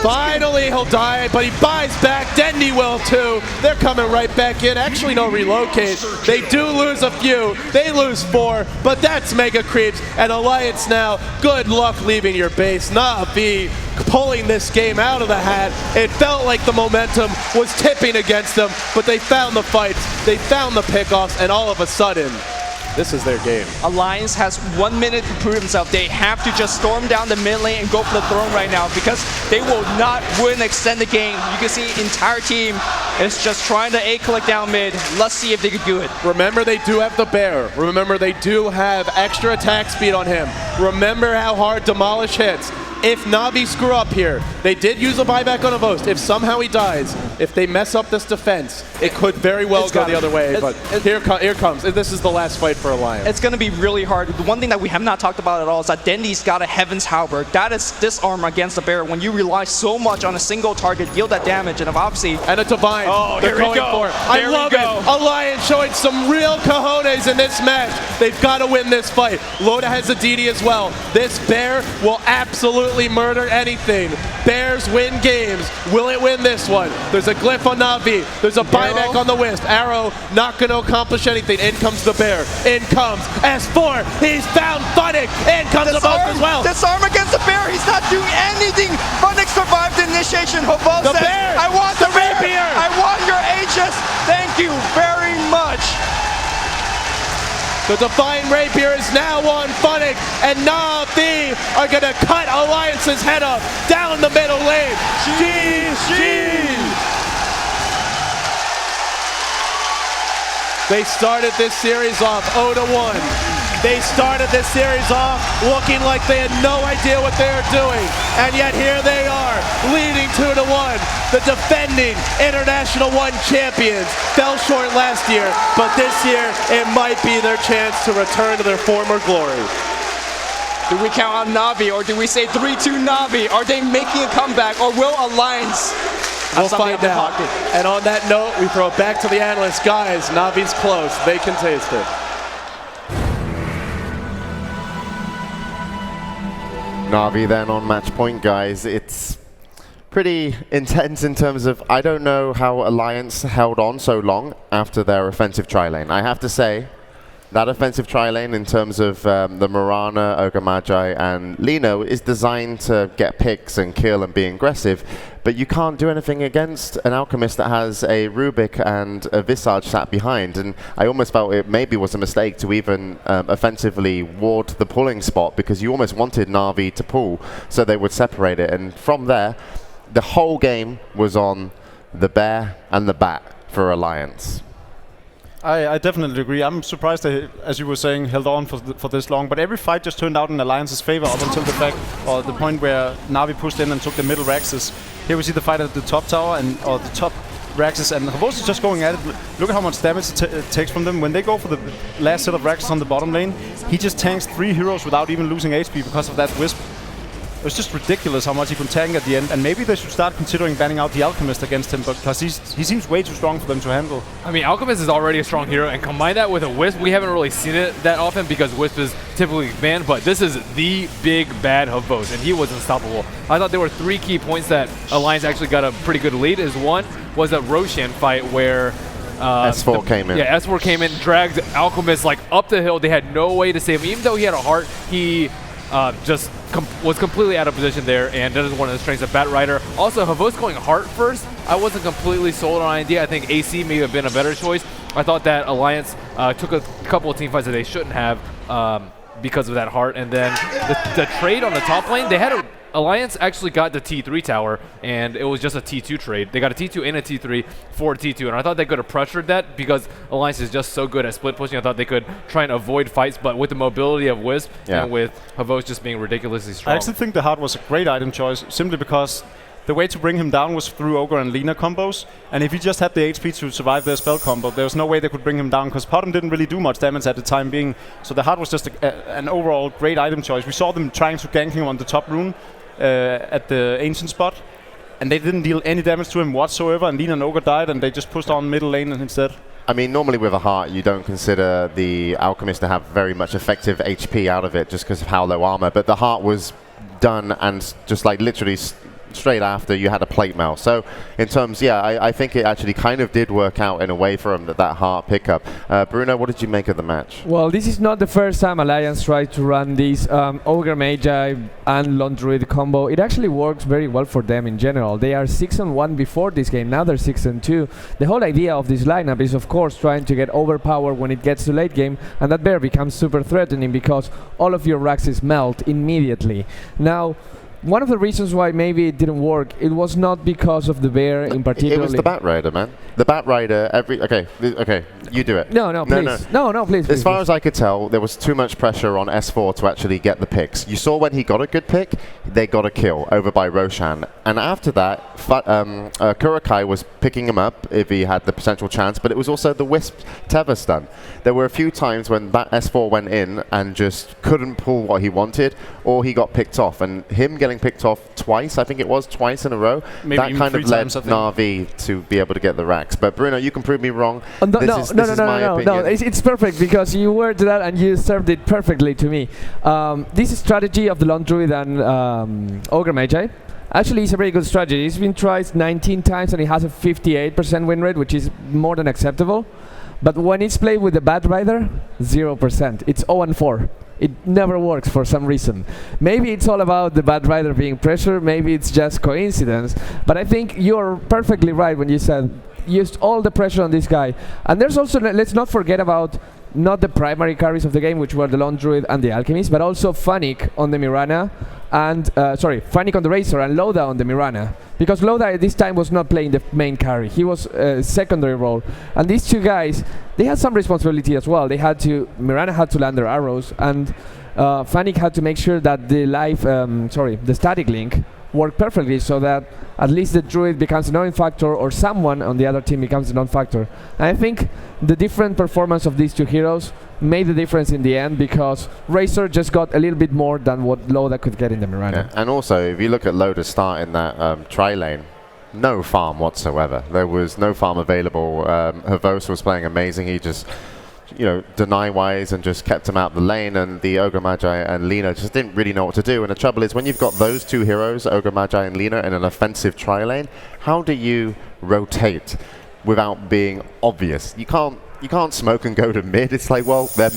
Finally, he'll die, but he buys back. Dendi will too. They're coming right back in. Actually, no relocate. They do lose a few. They lose 4, but that's Mega Creeps. And Alliance now, good luck leaving your base. Na'Vi pulling this game out of the hat. It felt like the momentum was tipping against them, but they found the fights. They found the pickoffs, and all of a sudden, this is their game. Alliance has 1 minute to prove himself. They have to just storm down the mid lane and go for the throne right now because they wouldn't extend the game. You can see entire team is just trying to A-click down mid. Let's see if they could do it. Remember, they do have the bear. Remember, they do have extra attack speed on him. Remember how hard Demolish hits. If Na'Vi screw up here, they did use a buyback on a Vost. If somehow he dies, if they mess up this defense, it could very well go the other way. But here comes. This is the last fight for Alliance. It's going to be really hard. The one thing that we have not talked about at all is that Dendy's got a Heaven's Halberd. That is disarm against the bear when you rely so much on a single target, deal that damage, and obviously... And a Divine. Oh, they're here we going go. for it. I love it. Alliance showing some real cojones in this match. They've got to win this fight. Loda has a DD as well. This bear will absolutely murder anything. Bears win games. Will it win this one? There's a glyph on Na'Vi. There's a buyback on the Wisp. Arrow not going to accomplish anything. In comes the bear. In comes S4. He's found Funnick. In comes the Vost as well. Disarm against the bear. He's not doing anything. Funnick survived the initiation. Hobos The says, bear. I want The the bear. rapier. I want your Aegis. Thank you very much. The Divine Rapier is now on Funnick, and Na'Vi are going to cut Alliance's head off down the middle lane. GG! They started this series off 0-1. They started this series off looking like they had no idea what they were doing. And yet here they are, leading 2-1. The defending International 1 champions fell short last year, but this year it might be their chance to return to their former glory. Do we count on Na'Vi or do we say 3-2 Na'Vi? Are they making a comeback or will Alliance We'll find out. And on that note, we throw it back to the analysts. Guys, Navi's close. They can taste it. Na'Vi then on match point, guys. It's pretty intense in terms of, I don't know how Alliance held on so long after their offensive tri-lane. I have to say, that offensive tri-lane in terms of the Mirana, Ogre Magi, and Lino is designed to get picks and kill and be aggressive, but you can't do anything against an Alchemist that has a Rubik and a Visage sat behind, and I almost felt it maybe was a mistake to even offensively ward the pulling spot because you almost wanted Na'Vi to pull so they would separate it, and from there, the whole game was on the bear and the bat for Alliance. I definitely agree. I'm surprised they, as you were saying, held on for this long. But every fight just turned out in Alliance's favor up until the point where Na'Vi pushed in and took the middle Raxes. Here we see the fight at the top tower or the top Raxes, and Havos is just going at it. Look at how much damage it takes from them. When they go for the last set of Raxes on the bottom lane, he just tanks 3 heroes without even losing HP because of that Wisp. It was just ridiculous how much he could tank at the end, and maybe they should start considering banning out the Alchemist against him, because he seems way too strong for them to handle. I mean, Alchemist is already a strong hero, and combine that with a Wisp, we haven't really seen it that often because Wisp is typically banned, but this is the big bad Havos, and he was unstoppable. I thought there were 3 key points that Alliance actually got a pretty good lead. One was that Roshan fight where S4 came in. Yeah, S4 came in, dragged Alchemist like up the hill. They had no way to save him. Even though he had a heart, he just was completely out of position there, and that is one of the strengths of Batrider. Also, Havos going heart first, I wasn't completely sold on the idea. I think AC may have been a better choice. I thought that Alliance took a couple of team fights that they shouldn't have because of that heart, and then the trade on the top lane, they had Alliance actually got the T3 tower, and it was just a T2 trade. They got a T2 and a T3 for a T2, and I thought they could have pressured that because Alliance is just so good at split pushing. I thought they could try and avoid fights, but with the mobility of Wisp and with Havos just being ridiculously strong. I actually think the heart was a great item choice, simply because the way to bring him down was through Ogre and Lina combos, and if he just had the HP to survive their spell combo, there was no way they could bring him down, because Potom didn't really do much damage at the time being, so the heart was just an overall great item choice. We saw them trying to gank him on the top rune at the ancient spot, and they didn't deal any damage to him whatsoever, and Lina and Ogre died, and they just pushed on middle lane instead. I mean, normally with a heart, you don't consider the Alchemist to have very much effective HP out of it just because of how low armor, but the heart was done and just like literally straight after you had a plate mail. So in terms, yeah, I think it actually kind of did work out in a way for him, that heart pickup. Bruno, what did you make of the match? Well, this is not the first time Alliance tried to run this Ogre Magi and Lone Druid combo. It actually works very well for them in general. They are 6-1 before this game, now they're 6-2. The whole idea of this lineup is, of course, trying to get overpowered when it gets to late game, and that bear becomes super threatening because all of your Raxes melt immediately. Now, one of the reasons why maybe it didn't work, it was not because of the bear in particular. It was the Bat Rider, man. The Bat Rider, okay, you do it. No, please. No, please. As far as I could tell, there was too much pressure on S4 to actually get the picks. You saw when he got a good pick, they got a kill over by Roshan. And after that, Kurokai was picking him up if he had the potential chance, but it was also the Wisp Tether stun. There were a few times when S4 went in and just couldn't pull what he wanted, or he got picked off. And him getting picked off twice, I think it was, twice in a row, maybe that kind of led times, Na'Vi to be able to get the racks. But Bruno, you can prove me wrong. No, This is my opinion. it's perfect because you worded that and you served it perfectly to me. This strategy of the Lone Druid and Ogre Magi actually is a very good strategy. It's been tried 19 times and it has a 58% win rate, which is more than acceptable. But when it's played with the Bat Rider, 0%. It's 0-4. It never works for some reason. Maybe it's all about the Bat Rider being pressure, maybe it's just coincidence, but I think you're perfectly right when you said used all the pressure on this guy. And there's also, let's not forget about not the primary carries of the game, which were the Lone Druid and the Alchemist, but also Funnick on the Mirana, and Funnick on the Razor and Loda on the Mirana. Because Loda at this time was not playing the main carry, he was secondary role. And these two guys, they had some responsibility as well. Mirana had to land their arrows, and Funnick had to make sure that the static link work perfectly so that at least the Druid becomes a non-factor or someone on the other team becomes a non-factor. And I think the different performance of these two heroes made the difference in the end because Razor just got a little bit more than what Loda could get in the Mirana. Yeah. And also, if you look at Loda's start in that tri-lane, no farm whatsoever. There was no farm available. Havos was playing amazing. He just deny-wise and just kept him out the lane, and the Ogre Magi and Lina just didn't really know what to do. And the trouble is, when you've got those two heroes, Ogre Magi and Lina, in an offensive tri-lane, how do you rotate without being obvious? You can't smoke and go to mid. It's like, well, they're